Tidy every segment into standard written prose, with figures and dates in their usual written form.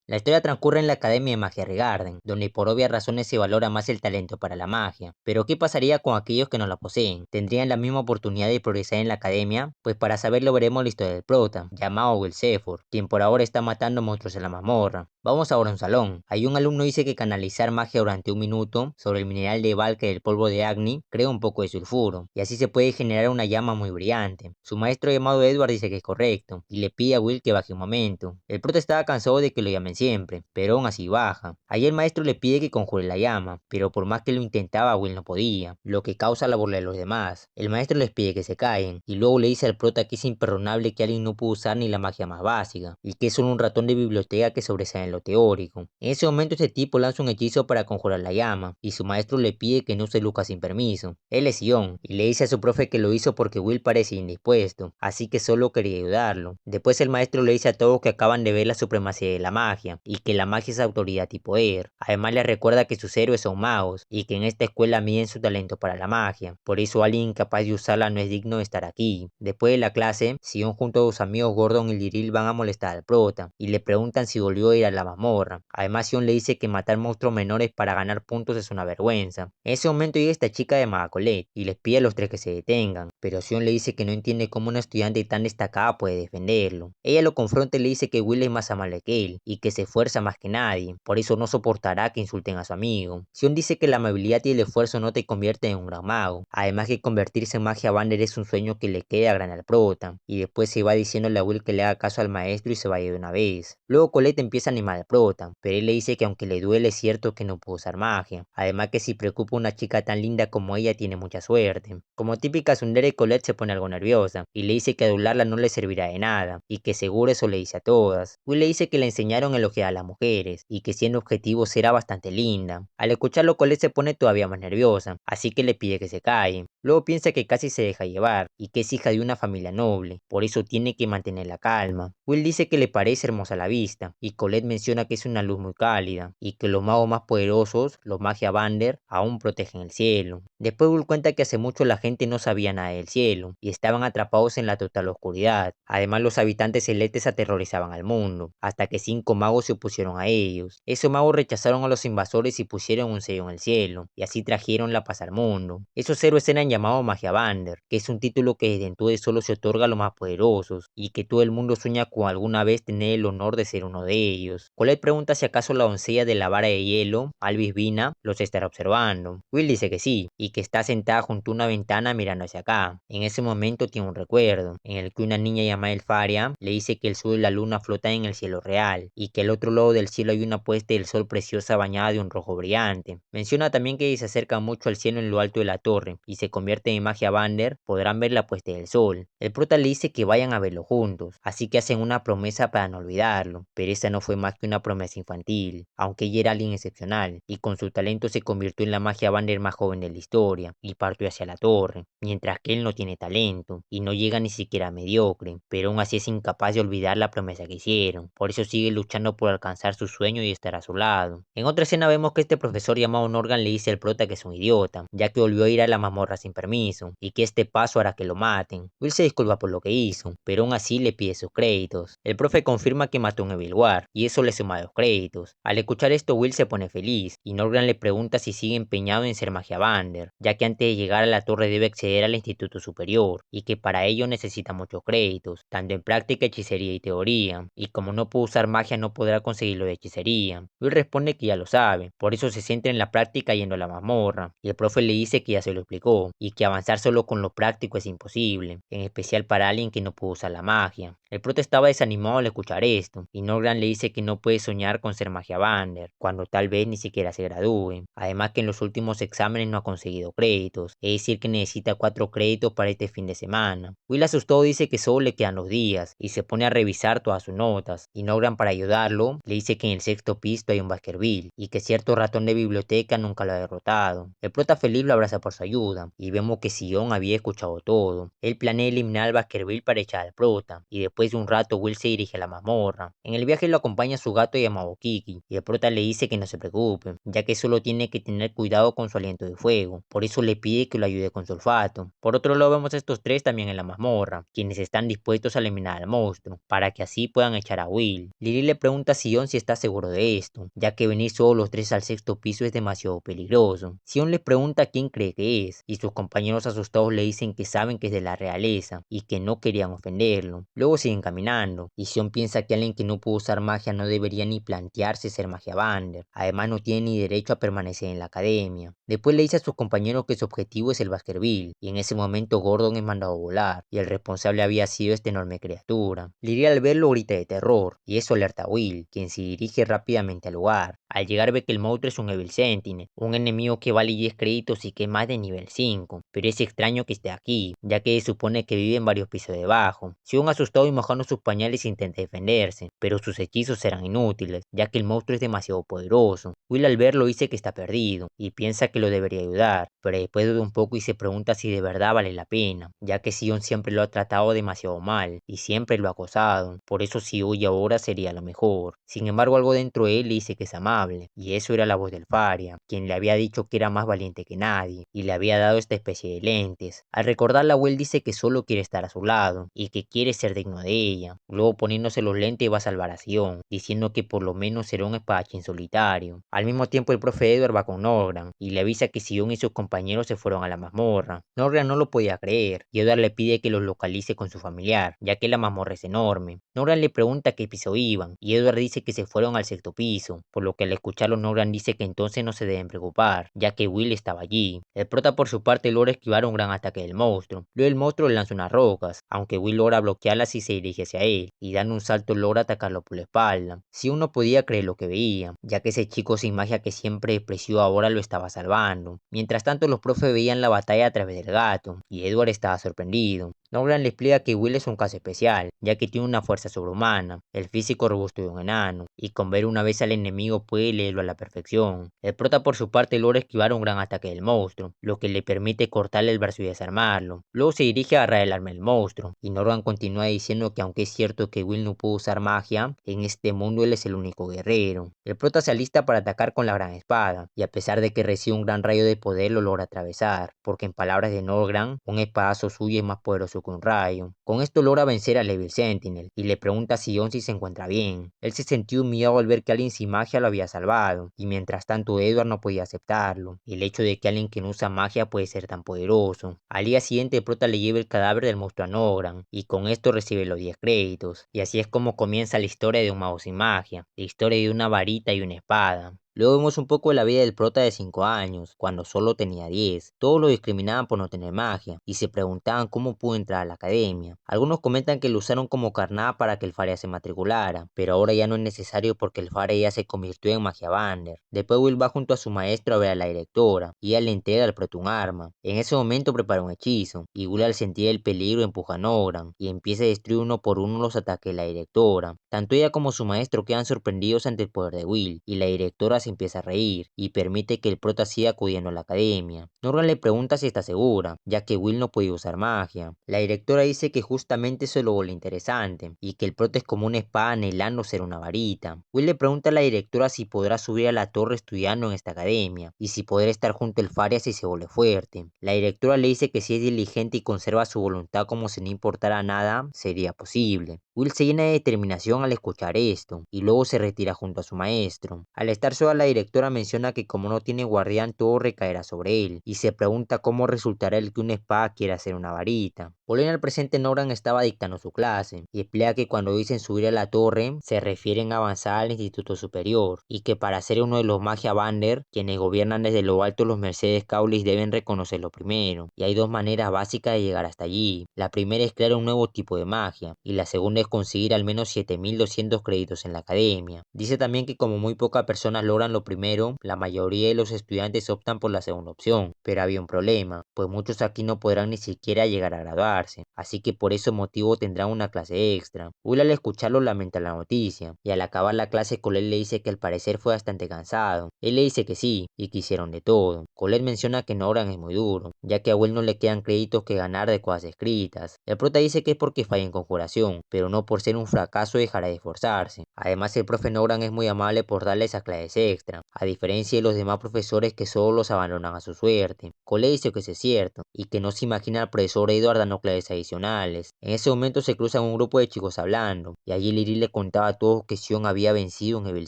La historia transcurre en la Academia de Magia Regarden, donde por obvias razones se valora más el talento para la magia. Pero ¿qué pasaría con aquellos que no la poseen? ¿Tendrían la misma oportunidad de progresar en la academia? Pues para saberlo veremos la historia del prota, llamado Will Sephor, quien por ahora está matando monstruos en la mazmorra. Vamos ahora a un salón. Hay un alumno dice que canalizar magia durante un minuto sobre el mineral de Valka y el polvo de Agni crea un poco de sulfuro, y así se puede generar una llama muy brillante. Su maestro llamado Edward dice que es correcto, y le pide a Will que baje un momento. El prota estaba cansado de que lo llamen siempre, pero aún así baja. Ahí el maestro le pide que conjure la llama, pero por más que lo intentaba, Will no podía, lo que causa la burla de los demás. El maestro les pide que se callen, y luego le dice al prota que es imperdonable que alguien no pudo usar ni la magia más básica, y que es solo un ratón de biblioteca que sobresale en lo teórico. En ese momento este tipo lanza un hechizo para conjurar la llama, y su maestro le pide que no se luzca sin permiso. Él es Ion, y le dice a su profe que lo hizo porque Will parece indispuesto, así que solo quería ayudarlo. Después el maestro le dice a todos que acaban de ver la supremacía de la magia, y que la magia es autoridad y poder. Además le recuerda que sus héroes son magos, y que en esta escuela miden su talento para la magia. Por eso alguien incapaz de usarla no es digno de estar aquí. Después de la clase, Sion junto a sus amigos Gordon y Liril van a molestar al prota, y le preguntan si volvió a ir a la mazmorra. Además Sion le dice que matar monstruos menores para ganar puntos es una vergüenza. En ese momento llega esta chica de Colette y les pide a los tres que se detengan, pero Sion le dice que no entiende cómo una estudiante tan destacada puede defenderlo. Ella lo confronta y le dice que Will es más amable que él y que se esfuerza más que nadie, por eso no soportará que insulten a su amigo. Sion dice que la amabilidad y el esfuerzo no te convierten en un gran mago, además que convertirse en magia Vander es un sueño que le queda gran al prota, y después se va diciéndole a Will que le haga caso al maestro y se vaya de una vez. Luego Colette empieza a animar al prota, pero él le dice que aunque le duele es cierto que no puede usar magia, además que si preocupa a una chica tan linda como ella tiene mucha suerte. Como típica tsundere, Colette se pone algo nerviosa y le dice que adularla no le servirá de nada y que seguro eso le dice a todas. Will le dice que le enseñaron a elogiar a las mujeres y que siendo objetivo será bastante linda. Al escucharlo Colette se pone todavía más nerviosa, así que le pide que se calle. Luego piensa que casi se deja llevar y que es hija de una familia noble, por eso tiene que mantener la calma. Will dice que le parece hermosa la vista y Colette menciona que es una luz muy cálida y que los magos más poderosos, los Magia Vander, aún protegen el cielo. Después Will cuenta que hace mucho la gente no sabía nada del cielo y estaban atrapados en la total oscuridad. Además los habitantes celestes aterrorizaban al mundo, hasta que 5 magos se opusieron a ellos. Esos magos rechazaron a los invasores y pusieron un sello en el cielo, y así trajeron la paz al mundo. Esos héroes eran llamados Magia Vander, que es un título que desde entonces solo se otorga a los más poderosos, y que todo el mundo sueña con alguna vez tener el honor de ser uno de ellos. Colette pregunta si acaso la doncella de la vara de hielo, Alvis Vina, los estará observando. Will dice que sí, y que está sentada junto a una ventana mirando hacia acá. En ese momento tiene un recuerdo, en el que una niña llamada Elfaria le dice que el sol y la luna flotan en el cielo real, y que al otro lado del cielo hay una puesta del sol preciosa bañada de un rojo brillante. Menciona también que si se acerca mucho al cielo en lo alto de la torre, y se convierte en magia Vander, podrán ver la puesta del sol. El prota le dice que vayan a verlo juntos, así que hacen una promesa para no olvidarlo, pero esa no fue más que una promesa infantil, aunque ella era alguien excepcional, y con su talento se convirtió en la magia Vander más joven de la historia, y partió hacia la torre, mientras que él no tiene talento, y no llega ni siquiera a mediocre, pero aún así es incapaz de olvidar la promesa que hicieron, por eso sigue luchando por alcanzar su sueño y estar a su lado. En otra escena vemos que este profesor llamado Norgan le dice al prota que es un idiota, ya que volvió a ir a la mazmorra sin permiso, y que este paso hará que lo maten. Will se disculpa por lo que hizo, pero aún así le pide sus créditos. El profe confirma que mató a un Evil Guard, y eso le suma los créditos. Al escuchar esto Will se pone feliz, y Norgan le pregunta si sigue empeñado en ser magia Vander, ya que antes de llegar a la torre debe acceder al instituto superior, y que para ello necesita muchos créditos, tanto en práctica, hechicería y teoría, y como no puede usar magia no podrá conseguirlo de hechicería. Will responde que ya lo sabe, por eso se centra en la práctica yendo a la mazmorra, y el profe le dice que ya se lo explicó, y que avanzar solo con lo práctico es imposible, en especial para alguien que no puede usar la magia. El prota estaba desanimado al escuchar esto, y Norgan le dice que no puede soñar con ser magia Vander, cuando tal vez ni siquiera se gradúe. Además que en los últimos exámenes no ha conseguido créditos, es decir que necesita 4 créditos para este fin de semana. Will asustado dice que solo le quedan los días, y se pone a revisar todas sus notas, y Norgan para ayudarlo, le dice que en el sexto piso hay un Baskerville, y que cierto ratón de biblioteca nunca lo ha derrotado. El prota feliz lo abraza por su ayuda, y vemos que Sion había escuchado todo. Él planea eliminar al Baskerville para echar al prota, y después de un rato Will se dirige a la mazmorra. En el viaje lo acompaña su gato llamado Kiki, y el prota le dice que no se preocupe, ya que solo tiene que tener cuidado con su aliento de fuego, por eso le pide que lo ayude con su olfato. Por otro lado vemos a estos tres también en la mazmorra, quienes están dispuestos a eliminar al monstruo, para que así puedan echar a Will. Lily le pregunta pregunta a Sion si está seguro de esto, ya que venir solo los tres al sexto piso es demasiado peligroso. Sion les pregunta quién cree que es, y sus compañeros asustados le dicen que saben que es de la realeza y que no querían ofenderlo. Luego siguen caminando, y Sion piensa que alguien que no puede usar magia no debería ni plantearse ser magiavander. Además no tiene ni derecho a permanecer en la academia. Después le dice a sus compañeros que su objetivo es el Baskerville, y en ese momento Gordon es mandado a volar, y el responsable había sido esta enorme criatura. Lyria al verlo grita de terror, y eso alerta a Will, quien se dirige rápidamente al lugar. Al llegar ve que el monstruo es un Evil Sentinel, un enemigo que vale 10 créditos y que es más de nivel 5, pero es extraño que esté aquí, ya que se supone que vive en varios pisos debajo. Sion asustado y mojando sus pañales intenta defenderse, pero sus hechizos serán inútiles, ya que el monstruo es demasiado poderoso. Will al verlo dice que está perdido, y piensa que lo debería ayudar, pero después duda un poco y se pregunta si de verdad vale la pena, ya que Sion siempre lo ha tratado demasiado mal, y siempre lo ha acosado, por eso si huye ahora sería lo mejor. Sin embargo algo dentro de él le dice que es amable, y eso era la voz del Faria, quien le había dicho que era más valiente que nadie, y le había dado esta especie de lentes. Al recordarla Will dice que solo quiere estar a su lado, y que quiere ser digno de ella. Luego poniéndose los lentes va a salvar a Sion, diciendo que por lo menos será un espadachín solitario. Al mismo tiempo el profe Edward va con Norgran, y le avisa que Sion y sus compañeros se fueron a la mazmorra. Norgran no lo podía creer, y Edward le pide que los localice con su familiar, ya que la mazmorra es enorme. Norgran le pregunta a qué piso iban, y Edward dice que se fueron al sexto piso, por lo que al escucharlo Norgran dice que entonces no se deben preocupar, ya que Will estaba allí. El prota por su parte logra esquivar un gran ataque del monstruo. Luego el monstruo le lanza unas rocas, aunque Will logra bloquearlas y se dirige hacia él, y dando un salto logra atacarlo por la espalda. Si uno podía creer lo que veía, ya que ese chico sin magia que siempre despreció ahora lo estaba salvando. Mientras tanto los profes veían la batalla a través del gato, y Edward estaba sorprendido. Norgran le explica que Will es un caso especial, ya que tiene una fuerza sobrehumana, el físico robusto de un enano, y con ver una vez al enemigo puede leerlo a la perfección. El prota por su parte logra esquivar un gran ataque del monstruo, lo que le permite cortarle el brazo y desarmarlo. Luego se dirige a agarrar el arma del monstruo, y Norgran continúa diciendo que aunque es cierto que Will no puede usar magia, en este mundo él es el único guerrero. El prota se alista para atacar con la gran espada, y a pesar de que recibe un gran rayo de poder lo logra atravesar, porque en palabras de Norgran, un espadazo suyo es más poderoso que un rayo. Con esto logra vencer al Evil Sentinel, y le pregunta a Sion si se encuentra bien. Él se sintió humillado al ver que alguien sin magia lo había salvado, y mientras tanto Edward no podía aceptarlo, el hecho de que alguien que no usa magia puede ser tan poderoso. Al día siguiente el prota le lleva el cadáver del monstruo a Norgran, y con esto recibe los 10 créditos, y así es como comienza la historia de un mago sin magia, la historia de una varita y una espada. Luego vemos un poco de la vida del prota de 5 años, cuando solo tenía 10. Todos lo discriminaban por no tener magia, y se preguntaban cómo pudo entrar a la academia. Algunos comentan que lo usaron como carnada para que el Faria se matriculara, pero ahora ya no es necesario porque el Faria ya se convirtió en magiavander. Después Will va junto a su maestro a ver a la directora, y ella le entrega al prota un arma. En ese momento prepara un hechizo, y Will al sentir el peligro empuja a Norgran, y empieza a destruir uno por uno los ataques de la directora. Tanto ella como su maestro quedan sorprendidos ante el poder de Will, y la directora se empieza a reír, y permite que el prota siga acudiendo a la academia. Norgran le pregunta si está segura, ya que Will no podía usar magia. La directora dice que justamente eso es lo interesante, y que el prota es como una espada anhelando ser una varita. Will le pregunta a la directora si podrá subir a la torre estudiando en esta academia, y si podrá estar junto al Faria si se vuelve fuerte. La directora le dice que si es diligente y conserva su voluntad como si no importara nada, sería posible. Will se llena de determinación al escuchar esto, y luego se retira junto a su maestro. Al estar sola la directora menciona que como no tiene guardián todo recaerá sobre él, y se pregunta cómo resultará el que una espada quiera hacer una varita. Volviendo al presente, Norgran estaba dictando su clase, y explica que cuando dicen subir a la torre, se refieren a avanzar al instituto superior, y que para ser uno de los Magia Bander, quienes gobiernan desde lo alto los Mercedes Caulis deben reconocerlo primero, y hay dos maneras básicas de llegar hasta allí. La primera es crear un nuevo tipo de magia, y la segunda es conseguir al menos 7200 créditos en la academia. Dice también que como muy pocas personas logran lo primero, la mayoría de los estudiantes optan por la segunda opción, pero había un problema, pues muchos aquí no podrán ni siquiera llegar a graduarse, así que por ese motivo tendrán una clase extra. Will al escucharlo lamenta la noticia, y al acabar la clase Colette le dice que al parecer fue bastante cansado. Él le dice que sí, y que hicieron de todo. Colette menciona que Norgran es muy duro, ya que a Will no le quedan créditos que ganar de cosas escritas. El prota dice que es porque falla en conjuración, pero no por ser un fracaso dejará de esforzarse. Además el profe Norgran es muy amable por darle esas clases extra, a diferencia de los demás profesores que solo los abandonan a su suerte. Cole dice que se siente cierto, y que no se imagina al profesor Edward dando clases adicionales. En ese momento se cruzan un grupo de chicos hablando, y allí Lily le contaba a todos que Sion había vencido en Evil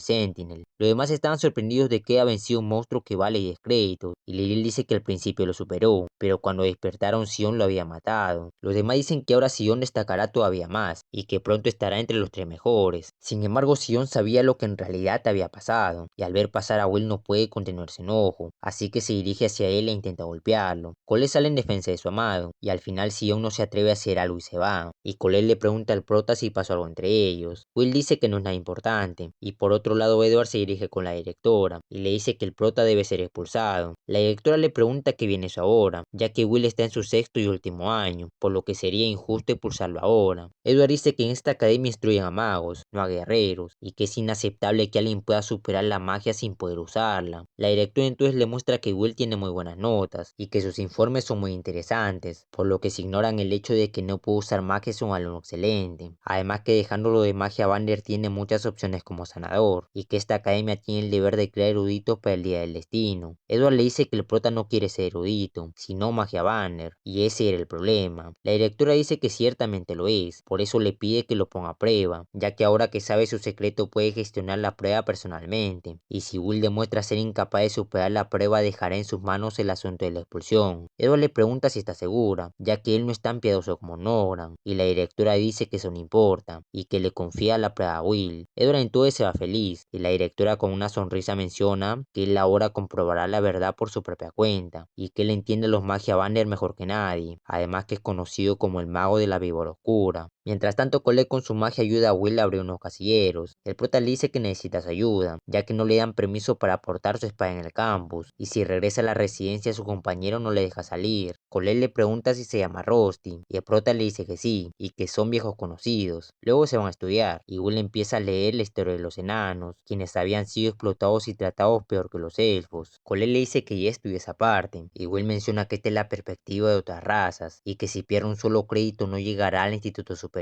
Sentinel. Los demás estaban sorprendidos de que haya vencido un monstruo que vale 10 créditos, y Lily dice que al principio lo superó, pero cuando despertaron Sion lo había matado. Los demás dicen que ahora Sion destacará todavía más, y que pronto estará entre los 3 mejores. Sin embargo, Sion sabía lo que en realidad había pasado, y al ver pasar a Will no puede contener su enojo, así que se dirige hacia él e intenta golpearlo. Cole sale en defensa de su amado, y al final Sion no se atreve a hacer algo y se va, y Cole le pregunta al prota si pasó algo entre ellos. Will dice que no es nada importante, y por otro lado Edward se dirige con la directora, y le dice que el prota debe ser expulsado. La directora le pregunta qué viene eso ahora, ya que Will está en su sexto y último año, por lo que sería injusto expulsarlo ahora. Edward dice que en esta academia instruyen a magos, no a guerreros, y que es inaceptable que alguien pueda superar la magia sin poder usarla. La directora entonces le muestra que Will tiene muy buenas notas, y que sus informes son muy interesantes, por lo que se ignoran el hecho de que no puede usar magia es un alumno excelente. Además que dejándolo de magia Vander tiene muchas opciones como sanador, y que esta academia tiene el deber de crear eruditos para el día del destino. Edward le dice que el prota no quiere ser erudito, sino magia Banner, y ese era el problema. La directora dice que ciertamente lo es, por eso le pide que lo ponga a prueba, ya que ahora que sabe su secreto puede gestionar la prueba personalmente, y si Will demuestra ser incapaz de superar la prueba dejará en sus manos el asunto de la expulsión. Edward le pregunta si está segura, ya que él no es tan piadoso como Noran, y la directora dice que eso no importa, y que le confía la prueba a Will. Edward entonces se va feliz, y la directora con una sonrisa menciona que él ahora comprobará la verdad por su propia cuenta, y que él entiende los magia Banner mejor que nadie, además que es conocido como el mago de la víbora oscura. Mientras tanto, Cole con su magia ayuda a Will a abrir unos casilleros. El prota le dice que necesita su ayuda, ya que no le dan permiso para portar su espada en el campus, y si regresa a la residencia su compañero no le deja salir. Cole le pregunta si se llama Rusty, y el prota le dice que sí, y que son viejos conocidos. Luego se van a estudiar, y Will empieza a leer la historia de los enanos, quienes habían sido explotados y tratados peor que los elfos. Cole le dice que ya estudió esa parte, y Will menciona que esta es la perspectiva de otras razas, y que si pierde un solo crédito no llegará al instituto superior.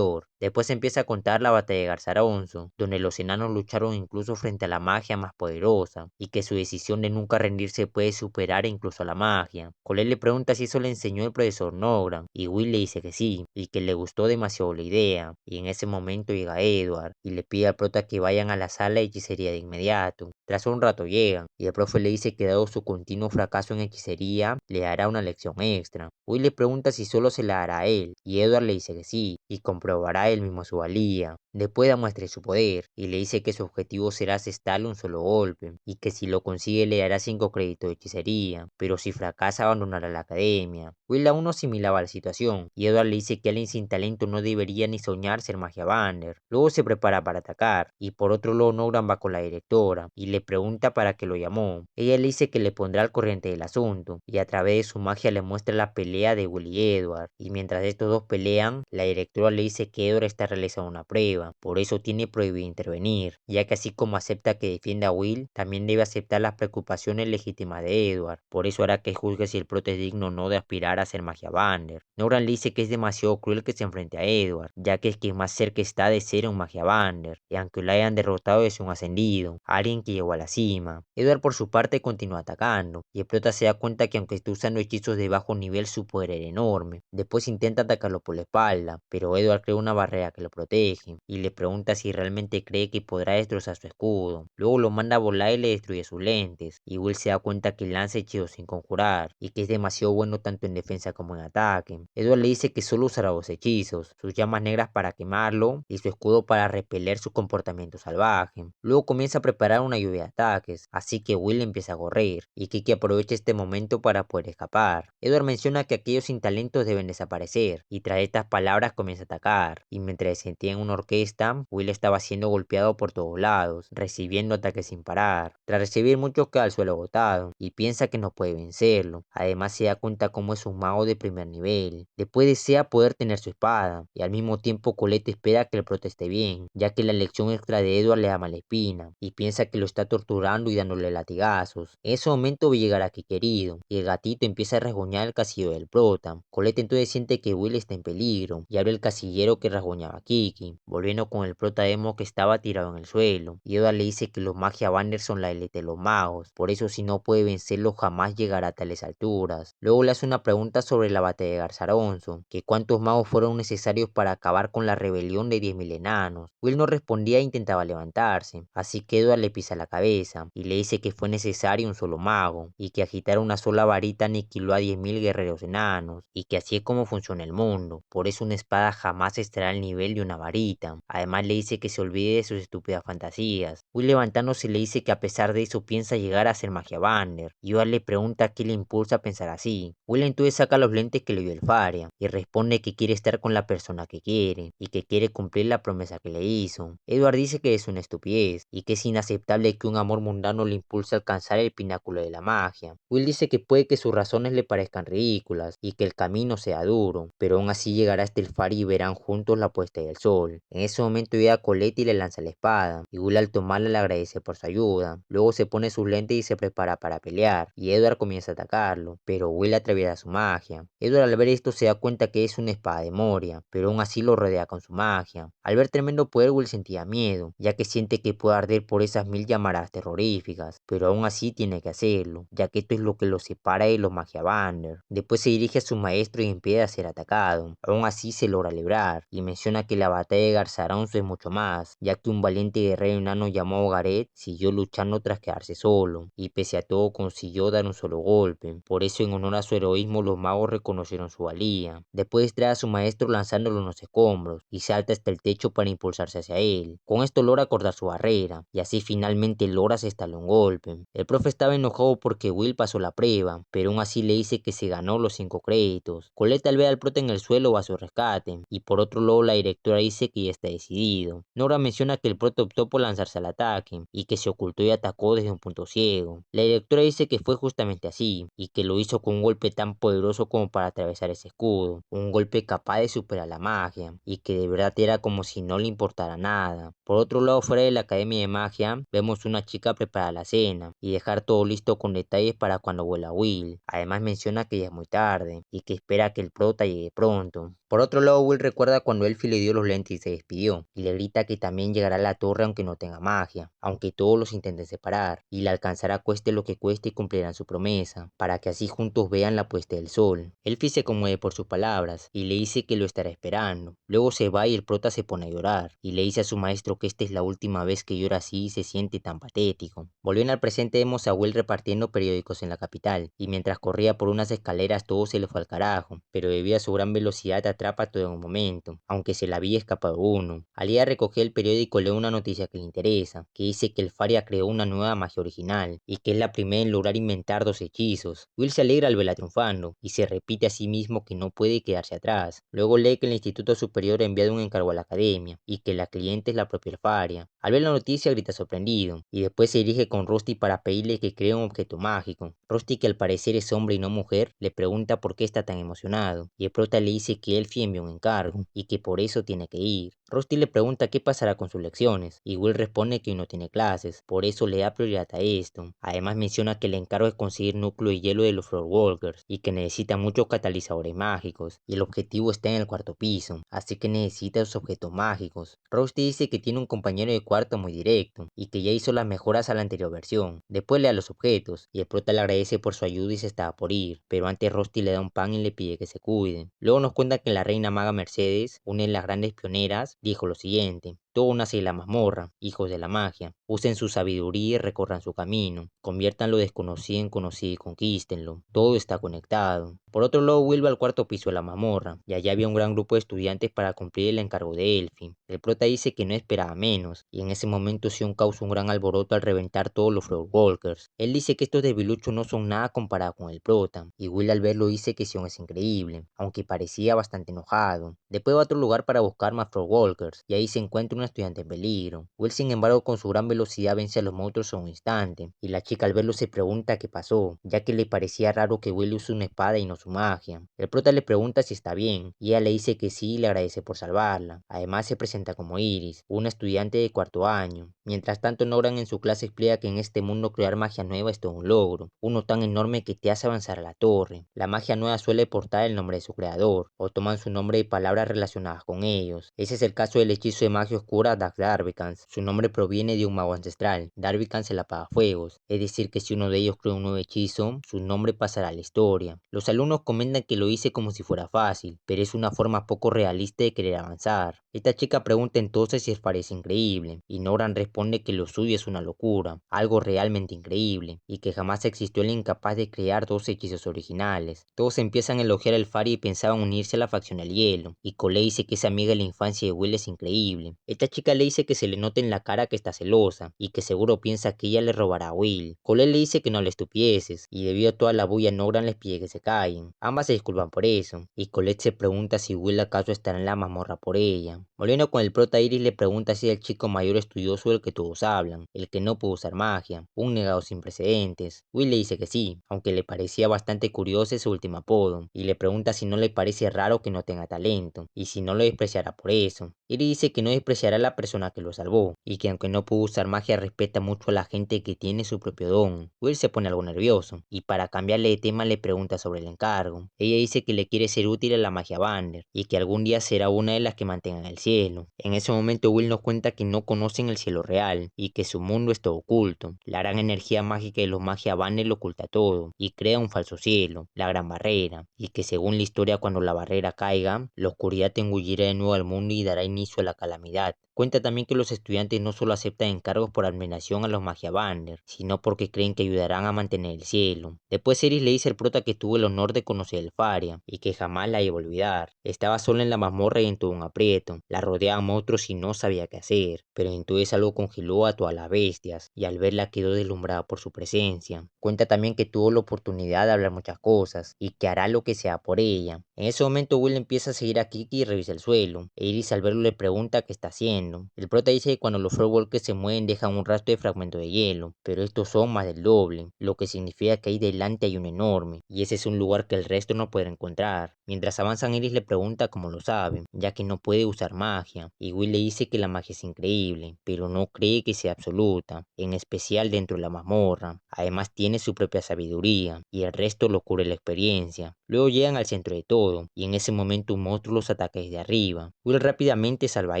Después empieza a contar la batalla de Garzaronzo, donde los enanos lucharon incluso frente a la magia más poderosa, y que su decisión de nunca rendirse puede superar incluso a la magia. Cole le pregunta si eso le enseñó el profesor Nogran, y Will le dice que sí, y que le gustó demasiado la idea, y en ese momento llega Edward, y le pide al prota que vayan a la sala de hechicería de inmediato. Tras un rato llegan, y el profe le dice que dado su continuo fracaso en hechicería, le dará una lección extra. Will le pregunta si solo se la dará a él, y Edward le dice que sí, y comprobará él mismo su valía. Después demuestra su poder, y le dice que su objetivo será asestarle un solo golpe, y que si lo consigue le dará 5 créditos de hechicería, pero si fracasa abandonará la academia. Will aún no asimilaba la situación, y Edward le dice que alguien sin talento no debería ni soñar ser magia Banner. Luego se prepara para atacar, y por otro lado Nogran va con la directora, y le pregunta para qué lo llamó. Ella le dice que le pondrá al corriente del asunto, y a través de su magia le muestra la pelea de Will y Edward, y mientras estos dos pelean, la directora le dice que Edward está realizando una prueba, por eso tiene prohibido intervenir, ya que así como acepta que defienda a Will, también debe aceptar las preocupaciones legítimas de Edward, por eso hará que juzgue si el prota es digno o no de aspirar a ser magia Banner. Nogran le dice que es demasiado cruel que se enfrente a Edward, ya que es quien más cerca está de ser un magia Banner, y aunque lo hayan derrotado es un ascendido, alguien que llegó a la cima. Edward por su parte continúa atacando, y el prota se da cuenta que aunque esté usando hechizos de bajo nivel su poder era enorme. Después intenta atacarlo por la espalda, pero Edward crea una barrera que lo protege, y le pregunta si realmente cree que podrá destrozar su escudo. Luego lo manda a volar y le destruye sus lentes, y Will se da cuenta que lanza hechizos sin conjurar, y que es demasiado bueno tanto en defensa como en ataque. Edward le dice que solo usará 2 hechizos, sus llamas negras para quemarlo, y su escudo para repeler su comportamiento salvaje. Luego comienza a preparar una lluvia de ataques, así que Will empieza a correr, y Kiki aprovecha este momento para poder escapar. Edward menciona que aquellos sin talentos deben desaparecer, y tras estas palabras comienza a atacar, y mientras se sentía en una orquesta, Will estaba siendo golpeado por todos lados, recibiendo ataques sin parar. Tras recibir muchos queda al suelo agotado, y piensa que no puede vencerlo. Además se da cuenta cómo es un mago de primer nivel. Después desea poder tener su espada, y al mismo tiempo Colette espera que el prota esté bien, ya que la lección extra de Edward le da mala espina, y piensa que lo está torturando y dándole latigazos. En ese momento ve llegar a querido, y el gatito empieza a rasguñar el castillo del prota. Colette entonces siente que Will está en peligro, y abre el casillero lo que rasguñaba Kiki, volviendo con el prota Emo que estaba tirado en el suelo, y Edward le dice que los Magia Banners son la élite de los magos, por eso si no puede vencerlo jamás llegará a tales alturas. Luego le hace una pregunta sobre la batalla de Garzaronzo, que cuántos magos fueron necesarios para acabar con la rebelión de 10.000 enanos. Will no respondía e intentaba levantarse, así que Edward le pisa la cabeza, y le dice que fue necesario un solo mago, y que agitar una sola varita aniquiló a 10.000 guerreros enanos, y que así es como funciona el mundo, por eso una espada jamás estará al nivel de una varita. Además le dice que se olvide de sus estúpidas fantasías. Will levantándose le dice que a pesar de eso piensa llegar a ser Magia Banner, y Edward le pregunta qué le impulsa a pensar así. Will entonces saca los lentes que le dio el Faria, y responde que quiere estar con la persona que quiere, y que quiere cumplir la promesa que le hizo. Edward dice que es una estupidez, y que es inaceptable que un amor mundano le impulse a alcanzar el pináculo de la magia. Will dice que puede que sus razones le parezcan ridículas, y que el camino sea duro, pero aún así llegará hasta el Faria y verán juntos la puesta del sol. En ese momento llega Colette y le lanza la espada, y Will al tomarla le agradece por su ayuda. Luego se pone sus lentes y se prepara para pelear, y Edward comienza a atacarlo, pero Will atraviesa su magia. Edward al ver esto se da cuenta que es una espada de Moria, pero aún así lo rodea con su magia. Al ver tremendo poder, Will sentía miedo, ya que siente que puede arder por esas 1000 llamadas terroríficas, pero aún así tiene que hacerlo, ya que esto es lo que lo separa de los Magia Banner. Después se dirige a su maestro y empieza a ser atacado. Aún así se logra librar, y menciona que la batalla de Garzaronzo es mucho más, ya que un valiente guerrero enano llamado Gareth siguió luchando tras quedarse solo, y pese a todo consiguió dar un solo golpe. Por eso en honor a su heroísmo los magos reconocieron su valía. Después trae a su maestro lanzándolo en los escombros, y salta hasta el techo para impulsarse hacia él. Con esto logra cortar su barrera, y así finalmente logra asestarle un golpe. El profe estaba enojado porque Will pasó la prueba, pero aún así le dice que se ganó los 5 créditos. Colette al ver al prota en el suelo va a su rescate, y por otro lado la directora dice que ya está decidido. Nora menciona que el prota optó por lanzarse al ataque, y que se ocultó y atacó desde un punto ciego. La directora dice que fue justamente así, y que lo hizo con un golpe tan poderoso como para atravesar ese escudo, un golpe capaz de superar la magia, y que de verdad era como si no le importara nada. Por otro lado, fuera de la Academia de Magia, vemos una chica preparar la cena, y dejar todo listo con detalles para cuando vuela Will. Además menciona que ya es muy tarde, y que espera que el prota llegue pronto. Por otro lado, Will recuerda cuando Elfie le dio los lentes y se despidió, y le grita que también llegará a la torre aunque no tenga magia, aunque todos los intenten separar, y la alcanzará cueste lo que cueste y cumplirán su promesa, para que así juntos vean la puesta del sol. Elfie se conmueve por sus palabras, y le dice que lo estará esperando. Luego se va y el prota se pone a llorar, y le dice a su maestro que esta es la última vez que llora así y se siente tan patético. Volviendo al presente vemos a Will repartiendo periódicos en la capital, y mientras corría por unas escaleras todo se le fue al carajo, pero debido a su gran velocidad atrapa todo en un momento, aunque se le había escapado uno. Al ir a recoger el periódico lee una noticia que le interesa, que dice que el Faria creó una nueva magia original, y que es la primera en lograr inventar 2 hechizos. Will se alegra al verla triunfando, y se repite a sí mismo que no puede quedarse atrás. Luego lee que el Instituto Superior ha enviado un encargo a la academia, y que la cliente es la propia Faria. Al ver la noticia grita sorprendido, y después se dirige con Rusty para pedirle que cree un objeto mágico. Rusty, que al parecer es hombre y no mujer, le pregunta por qué está tan emocionado, y el prota le dice que Elfie envió un encargo, y que por eso tiene que ir. Rusty le pregunta qué pasará con sus lecciones, y Will responde que hoy no tiene clases, por eso le da prioridad a esto. Además menciona que el encargo es conseguir núcleo y hielo de los Floorwalkers, y que necesita muchos catalizadores mágicos, y el objetivo está en el 4.º piso, así que necesita los objetos mágicos. Rusty dice que tiene un compañero de cuarto muy directo, y que ya hizo las mejoras a la anterior versión. Después le da los objetos, y el prota le agradece por su ayuda y se estaba por ir, pero antes Rusty le da un pan y le pide que se cuide. Luego nos cuenta que la reina maga Mercedes, una de las grandes pioneras, dijo lo siguiente: todo nace de la mazmorra, hijos de la magia. Usen su sabiduría y recorran su camino. Conviertan lo desconocido en conocido y conquístenlo. Todo está conectado. Por otro lado, vuelve al 4.º piso de la mazmorra, y allá había un gran grupo de estudiantes para cumplir el encargo de Elfie. El prota dice que no esperaba menos, y en ese momento Sion causa un gran alboroto al reventar todos los Floorwalkers. Él dice que estos debiluchos no son nada comparado con el prota, y Will al verlo dice que Sion es increíble, aunque parecía bastante enojado. Después va a otro lugar para buscar más Floorwalkers, y ahí se encuentra una estudiante en peligro. Will, sin embargo, con su gran velocidad vence a los monstruos en un instante, y la chica al verlo se pregunta qué pasó, ya que le parecía raro que Will use una espada y no su magia. El prota le pregunta si está bien, y ella le dice que sí y le agradece por salvarla. Además se presenta como Iris, una estudiante de cuarto año. Mientras tanto, Noran en su clase explica que en este mundo crear magia nueva es todo un logro, uno tan enorme que te hace avanzar a la torre. La magia nueva suele portar el nombre de su creador, o toman su nombre de palabras relacionadas con ellos. Ese es el caso del hechizo de magia oscura Dark Darbicans. Su nombre proviene de un mago ancestral, Darbicans el apagafuegos, es decir que si uno de ellos crea un nuevo hechizo, su nombre pasará a la historia. Los alumnos comentan que lo hice como si fuera fácil, pero es una forma poco realista de querer avanzar. Esta chica pregunta entonces si les parece increíble, y Noran responde que lo suyo es una locura, algo realmente increíble, y que jamás existió el incapaz de crear dos hechizos originales. Todos empiezan a elogiar al Fari y pensaban unirse a la facción del hielo, y Cole dice que esa amiga de la infancia de Will es increíble. Esta chica le dice que se le nota en la cara que está celosa, y que seguro piensa que ella le robará a Will. Cole le dice que no le estupieces, y debido a toda la bulla Noran les pide que se callen. Ambas se disculpan por eso, y Colette se pregunta si Will acaso estará en la mazmorra por ella. Volviendo con el prota, Iris le pregunta si es el chico mayor estudioso del que todos hablan, el que no puede usar magia, un negado sin precedentes. Will le dice que sí, aunque le parecía bastante curioso su último apodo, y le pregunta si no le parece raro que no tenga talento, y si no lo despreciará por eso. Iris dice que no despreciará a la persona que lo salvó, y que aunque no pudo usar magia respeta mucho a la gente que tiene su propio don. Will se pone algo nervioso, y para cambiarle de tema le pregunta sobre el encargo. Ella dice que le quiere ser útil a la magia Banner, y que algún día será una de las que mantengan el cielo. En ese momento Will nos cuenta que no conocen el cielo real, y que su mundo está oculto. La gran energía mágica de los magia Banner lo oculta todo, y crea un falso cielo, la gran barrera, y que según la historia cuando la barrera caiga, la oscuridad engullirá de nuevo al mundo y dará inicio a la calamidad. Cuenta también que los estudiantes no solo aceptan encargos por admiración a los magia Banner, sino porque creen que ayudarán a mantener el cielo. Después Iris le dice al prota que tuvo el honor de conocer el Faria, y que jamás la iba a olvidar. Estaba sola en la mazmorra y en todo un aprieto, la rodeaban monstruos y no sabía qué hacer, pero entonces algo congeló a todas las bestias, y al verla quedó deslumbrada por su presencia. Cuenta también que tuvo la oportunidad de hablar muchas cosas, y que hará lo que sea por ella. En ese momento Will empieza a seguir a Kiki y revisa el suelo. Iris al verlo le pregunta qué está haciendo. El prota dice que cuando los Frostwalkers se mueven dejan un rastro de fragmentos de hielo, pero estos son más del doble, lo que significa que ahí delante hay un enorme, y ese es un lugar que el resto no podrá encontrar. Mientras avanzan Iris le pregunta cómo lo sabe, ya que no puede usar magia, y Will le dice que la magia es increíble, pero no cree que sea absoluta, en especial dentro de la mazmorra. Además tiene su propia sabiduría, y el resto lo cubre la experiencia. Luego llegan al centro de todo, y en ese momento un monstruo los ataca desde arriba. Will rápidamente salva a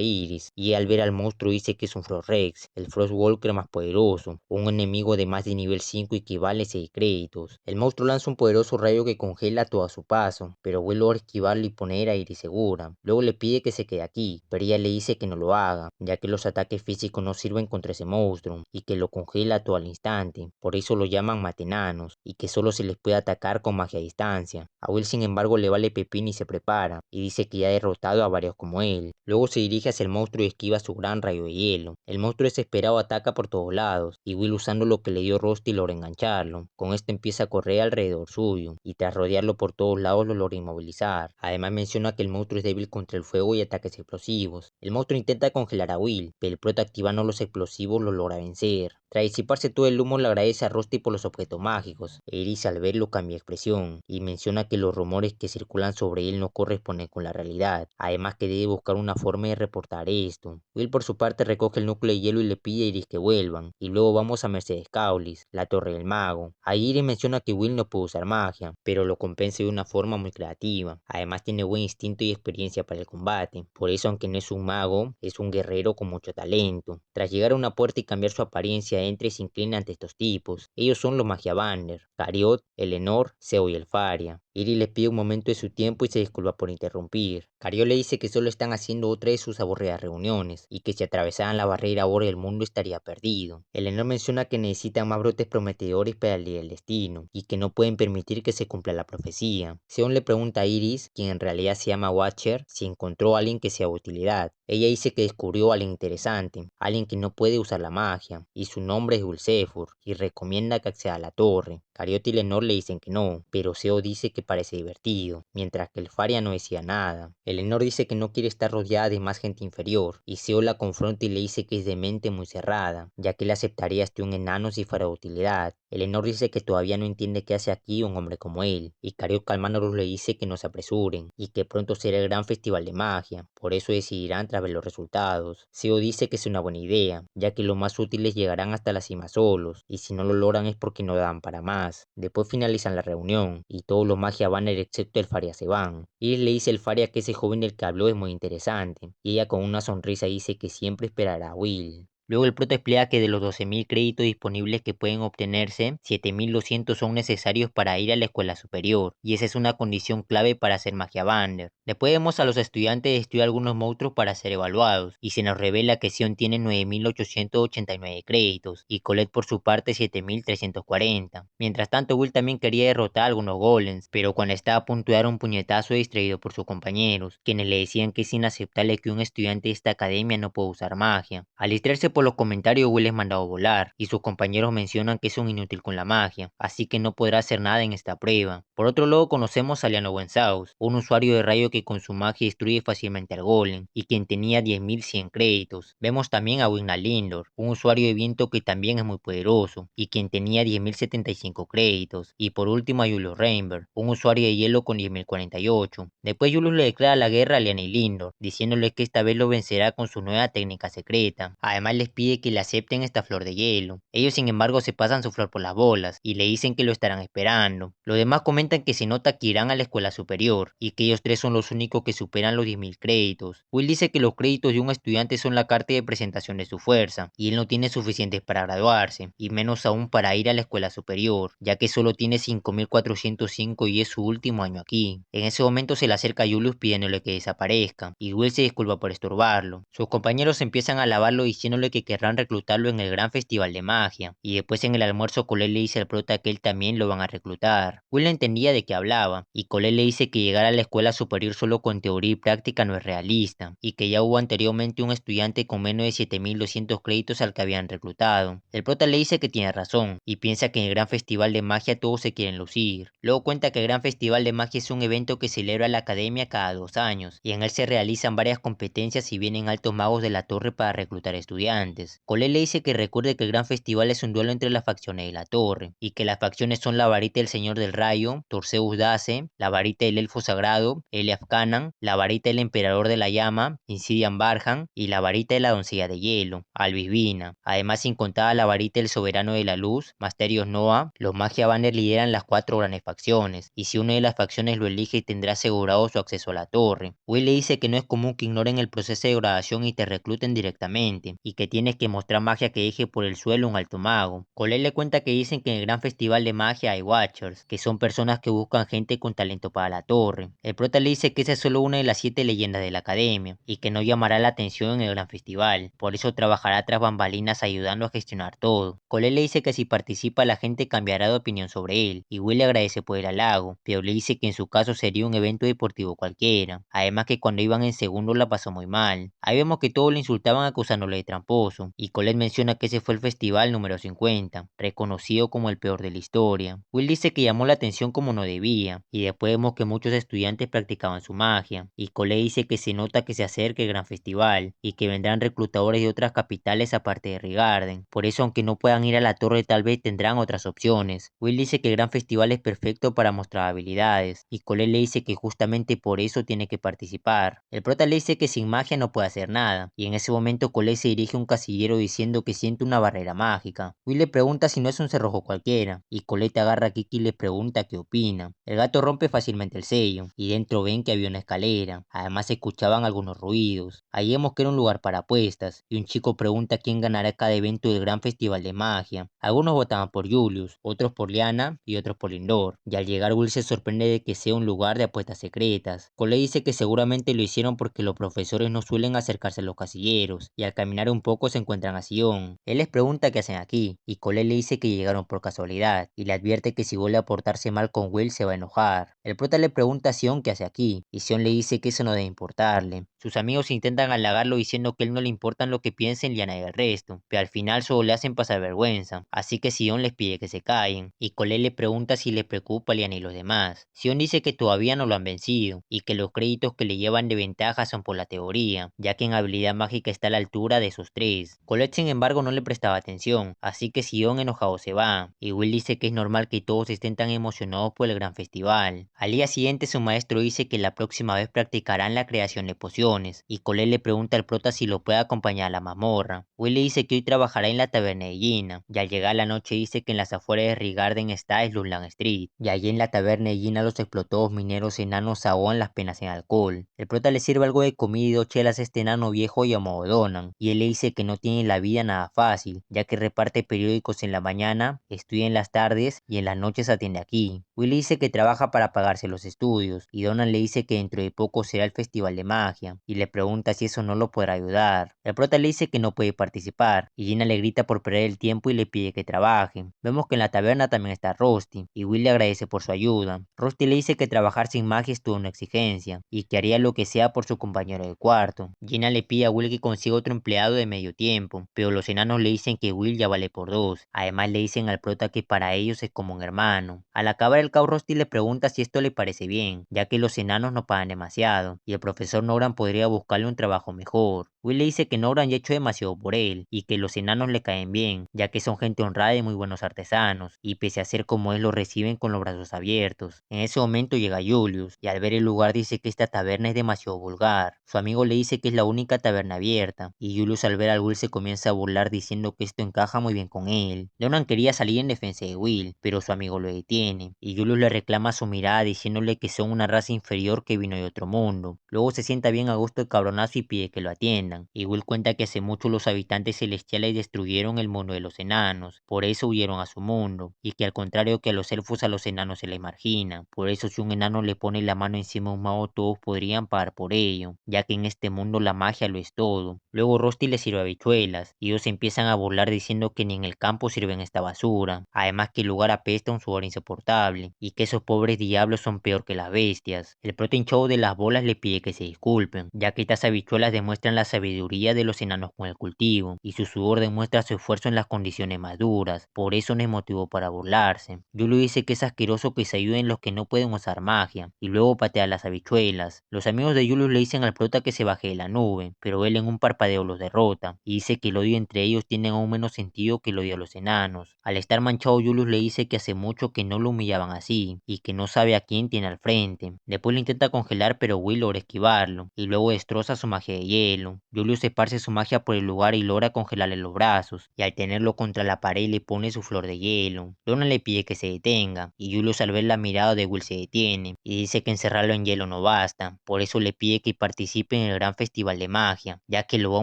Iris, y al ver al monstruo dice que es un Frostrex, el Frostwalker más poderoso, un enemigo de más de nivel 5 y que vale 6 créditos. El monstruo lanza un poderoso rayo que congela todo a su paso, pero Will logra esquivarlo y poner a Iris segura. Luego le pide que se quede aquí, pero ella le dice que no lo haga, ya que los ataques físicos no sirven contra ese monstruo, y que lo congela todo al instante. Por eso lo llaman matenanos, y que solo se les puede atacar con magia a distancia. A Will sin embargo le vale pepín y se prepara, y dice que ya ha derrotado a varios como él. Luego se dirige hacia el monstruo y esquiva su gran rayo de hielo. El monstruo desesperado ataca por todos lados, y Will usando lo que le dio Rusty logra engancharlo. Con esto empieza a correr alrededor suyo, y tras rodearlo por todos lados lo logra inmovilizar. Además menciona que el monstruo es débil contra el fuego y ataques explosivos. El monstruo intenta congelar a Will, pero el prota activando los explosivos lo logra vencer. Tras disiparse todo el humo le agradece a Rusty por los objetos mágicos. Iris al verlo cambia expresión, y menciona que los rumores que circulan sobre él no corresponden con la realidad. Además que debe buscar una forma de reportar esto. Will por su parte recoge el núcleo de hielo y le pide a Iris que vuelvan. Y luego vamos a Mercedes Caulis, la torre del mago. Ahí Iris menciona que Will no puede usar magia, pero lo compensa de una forma muy creativa. Además tiene buen instinto y experiencia para el combate. Por eso aunque no es un mago, es un guerrero con mucho talento. Tras llegar a una puerta y cambiar su apariencia entra y se inclina ante estos tipos. Ellos son los Magia Banner, Cariot, Eleanor, Zeo y Elfaria. Iris les pide un momento de su tiempo y se disculpa por interrumpir. Cariot le dice que solo están haciendo otra de sus aburridas reuniones, y que si atravesaran la barrera ahora el mundo estaría perdido. Eleanor menciona que necesitan más brotes prometedores para leer el destino, y que no pueden permitir que se cumpla la profecía. Seon le pregunta a Iris, quien en realidad se llama Watcher, si encontró a alguien que sea de utilidad. Ella dice que descubrió a alguien interesante, alguien que no puede usar la magia, y su nombre es Dulcefur, y recomienda que acceda a la torre. Cariot y Lenor le dicen que no, pero Seo dice que parece divertido, mientras que el Faria no decía nada. Eleanor dice que no quiere estar rodeada de más gente inferior, y Seo la confronta y le dice que es de mente muy cerrada, ya que él aceptaría este un enano si fuera de utilidad. Eleanor dice que todavía no entiende qué hace aquí un hombre como él, y Cario calmándolos le dice que no se apresuren, y que pronto será el gran festival de magia, por eso decidirán tras ver los resultados. Seo dice que es una buena idea, ya que los más útiles llegarán hasta la cima solos, y si no lo logran es porque no dan para más. Después finalizan la reunión, y todos los magia banner excepto el Faria se van. Iris le dice al Faria que ese joven del que habló es muy interesante, y ella con una sonrisa dice que siempre esperará a Will. Luego el prota explica que de los 12.000 créditos disponibles que pueden obtenerse, 7.200 son necesarios para ir a la escuela superior, y esa es una condición clave para ser magia bander. Después vemos a los estudiantes destruir algunos monstruos para ser evaluados, y se nos revela que Sion tiene 9.889 créditos, y Colette por su parte 7.340. Mientras tanto Will también quería derrotar a algunos golems, pero cuando estaba a punto de dar un puñetazo es distraído por sus compañeros, quienes le decían que es inaceptable que un estudiante de esta academia no pueda usar magia. Al distraerse por los comentarios, Will es mandado volar, y sus compañeros mencionan que es un inútil con la magia, así que no podrá hacer nada en esta prueba. Por otro lado conocemos a Liano Wensaus, un usuario de rayo que con su magia destruye fácilmente al golem, y quien tenía 10.100 créditos. Vemos también a Wigna Lindor, un usuario de viento que también es muy poderoso, y quien tenía 10.075 créditos. Y por último a Julius Rainberg, un usuario de hielo con 10.048. Después Julius le declara la guerra a Liana y Lindor, diciéndole que esta vez lo vencerá con su nueva técnica secreta. Además les pide que le acepten esta flor de hielo. Ellos sin embargo se pasan su flor por las bolas, y le dicen que lo estarán esperando. Los demás comentan que se nota que irán a la escuela superior, y que ellos tres son los únicos que superan los 10.000 créditos. Will dice que los créditos de un estudiante son la carta de presentación de su fuerza, y él no tiene suficientes para graduarse, y menos aún para ir a la escuela superior, ya que solo tiene 5.405 y es su último año aquí. En ese momento se le acerca a Julius pidiéndole que desaparezca, y Will se disculpa por estorbarlo. Sus compañeros empiezan a alabarlo diciéndole que querrán reclutarlo en el gran festival de magia, y después en el almuerzo Colette le dice al prota que él también lo van a reclutar. Will entendía de qué hablaba, y Colette le dice que llegar a la escuela superior solo con teoría y práctica no es realista, y que ya hubo anteriormente un estudiante con menos de 7.200 créditos al que habían reclutado. El prota le dice que tiene razón, y piensa que en el gran festival de magia todos se quieren lucir. Luego cuenta que el gran festival de magia es un evento que celebra la academia cada 2 años, y en él se realizan varias competencias y vienen altos magos de la torre para reclutar estudiantes. Colette le dice que recuerde que el gran festival es un duelo entre las facciones de la torre, y que las facciones son la varita del señor del rayo, Torseus Dace, la varita del elfo sagrado, Eliaf Canan, la varita del emperador de la llama, Insidian Barhan, y la varita de la doncella de hielo, Albivina. Además, sin contar la varita del soberano de la luz, Masterios Noah, los Magia Banner lideran las 4 grandes facciones, y si una de las facciones lo elige tendrá asegurado su acceso a la torre. Will le dice que no es común que ignoren el proceso de graduación y te recluten directamente, y que tienes que mostrar magia que deje por el suelo un alto mago. Colette le cuenta que dicen que en el gran festival de magia hay Watchers, que son personas que buscan gente con talento para la torre. El prota le dice que esa es solo una de las 7 leyendas de la academia, y que no llamará la atención en el gran festival, por eso trabajará tras bambalinas ayudando a gestionar todo. Colette le dice que si participa la gente cambiará de opinión sobre él, y Will le agradece por el halago, pero le dice que en su caso sería un evento deportivo cualquiera. Además que cuando iban en segundo la pasó muy mal. Ahí vemos que todos le insultaban acusándole de tramposo, y Colette menciona que ese fue el festival número 50, reconocido como el peor de la historia. Will dice que llamó la atención como no debía, y después vemos que muchos estudiantes practicaban su magia, y Colette dice que se nota que se acerca el gran festival, y que vendrán reclutadores de otras capitales aparte de Rigarden. Por eso aunque no puedan ir a la torre tal vez tendrán otras opciones. Will dice que el gran festival es perfecto para mostrar habilidades, y Colette le dice que justamente por eso tiene que participar. El prota le dice que sin magia no puede hacer nada, y en ese momento Colette se dirige a un casillero diciendo que siente una barrera mágica. Will le pregunta si no es un cerrojo cualquiera, y Colette agarra a Kiki y le pregunta qué opina. El gato rompe fácilmente el sello, y dentro ven que había una escalera. Además se escuchaban algunos ruidos. Ahí vemos que era un lugar para apuestas, y un chico pregunta quién ganará cada evento del gran festival de magia. Algunos votaban por Julius, otros por Liana y otros por Lindor, y al llegar Will se sorprende de que sea un lugar de apuestas secretas. Colette dice que seguramente lo hicieron porque los profesores no suelen acercarse a los casilleros, y al caminar un poco se encuentran a Sion. Él les pregunta qué hacen aquí, y Colette le dice que llegaron por casualidad, y le advierte que si vuelve a portarse mal con Will se va a enojar. El prota le pregunta a Sion qué hace aquí, y Sion le dice que eso no debe importarle, Sus amigos intentan halagarlo diciendo que él no le importan lo que piensen Liana y el resto, pero al final solo le hacen pasar vergüenza, así que Sion les pide que se callen, y Colette le pregunta si le preocupa a Liana y los demás. Sion dice que todavía no lo han vencido, y que los créditos que le llevan de ventaja son por la teoría, ya que en habilidad mágica está a la altura de esos tres. Colette sin embargo no le prestaba atención, así que Sion enojado se va, y Will dice que es normal que todos estén tan emocionados por el gran festival. Al día siguiente su maestro dice que la próxima vez practicarán la creación de pociones, y Colette le pregunta al prota si lo puede acompañar a la mazmorra. Will le dice que hoy trabajará en la taberna de Gina, y al llegar la noche dice que en las afueras de Rigarden está Slumland Street, y allí en la taberna de Gina los explotados mineros enanos se ahogan las penas en alcohol. El prota le sirve algo de comida y 2 chelas a este enano viejo llamado Donan, y él le dice que no tiene la vida nada fácil, ya que reparte periódicos en la mañana, estudia en las tardes y en las noches atiende aquí. Will le dice que trabaja para pagarse los estudios, y Donan le dice que dentro de poco será el festival de magia, y le pregunta si eso no lo podrá ayudar. El prota le dice que no puede participar, y Gina le grita por perder el tiempo y le pide que trabaje. Vemos que en la taberna también está Rusty, y Will le agradece por su ayuda. Rusty le dice que trabajar sin magia es toda una exigencia, y que haría lo que sea por su compañero de cuarto. Gina le pide a Will que consiga otro empleado de medio tiempo, pero los enanos le dicen que Will ya vale por 2. Además le dicen al prota que para ellos es como un hermano. Al acabar el caos, Rusty le pregunta si esto le parece bien, ya que los enanos no pagan demasiado, y el profesor Noran podría buscarle un trabajo mejor. Will le dice que Noran ya ha hecho demasiado por él, y que los enanos le caen bien, ya que son gente honrada y muy buenos artesanos, y pese a ser como él lo reciben con los brazos abiertos. En ese momento llega Julius, y al ver el lugar dice que esta taberna es demasiado vulgar. Su amigo le dice que es la única taberna abierta, y Julius al ver a Will se comienza a burlar diciendo que esto encaja muy bien con él. Noran quería salir en defensa de Will, pero su amigo lo detiene, y Julius le reclama su mirada diciéndole que son una raza inferior que vino de otro mundo. Luego se sienta bien a gusto el cabronazo y pide que lo atiendan, y Will cuenta que hace mucho los habitantes celestiales destruyeron el mundo de los enanos, por eso huyeron a su mundo, y que al contrario que a los elfos a los enanos se les margina, por eso si un enano le pone la mano encima a un mago todos podrían pagar por ello, ya que en este mundo la magia lo es todo. Luego Rusty le sirve habichuelas, y ellos empiezan a burlar diciendo que ni en el campo sirven esta basura, además que el lugar apesta un sudor insoportable, y que esos pobres diablos son peor que las bestias. El protein show de las bolas le pide que se disculpen, ya que estas habichuelas demuestran la sabiduría de los enanos con el cultivo, y su sudor demuestra su esfuerzo en las condiciones más duras, por eso no es motivo para burlarse. Yulu dice que es asqueroso que se ayuden los que no pueden usar magia, y luego patea las habichuelas. Los amigos de Julius le dicen al prota que se baje de la nube, pero él en un parpadeo los derrota, y dice que el odio entre ellos tiene aún menos sentido que el odio a los enanos. Al estar manchado, Julius le dice que hace mucho que no lo humillaban así, y que no sabe a quién tiene al frente. Después lo intenta congelar, pero Will logra esquivarlo, y luego destroza su magia de hielo. Julius esparce su magia por el lugar y logra congelarle los brazos, y al tenerlo contra la pared le pone su flor de hielo. Donna le pide que se detenga, y Julius al ver la mirada de Will se detiene, y dice que encerrarlo en hielo no basta, por eso le pide que participe en el gran festival de magia, ya que lo va a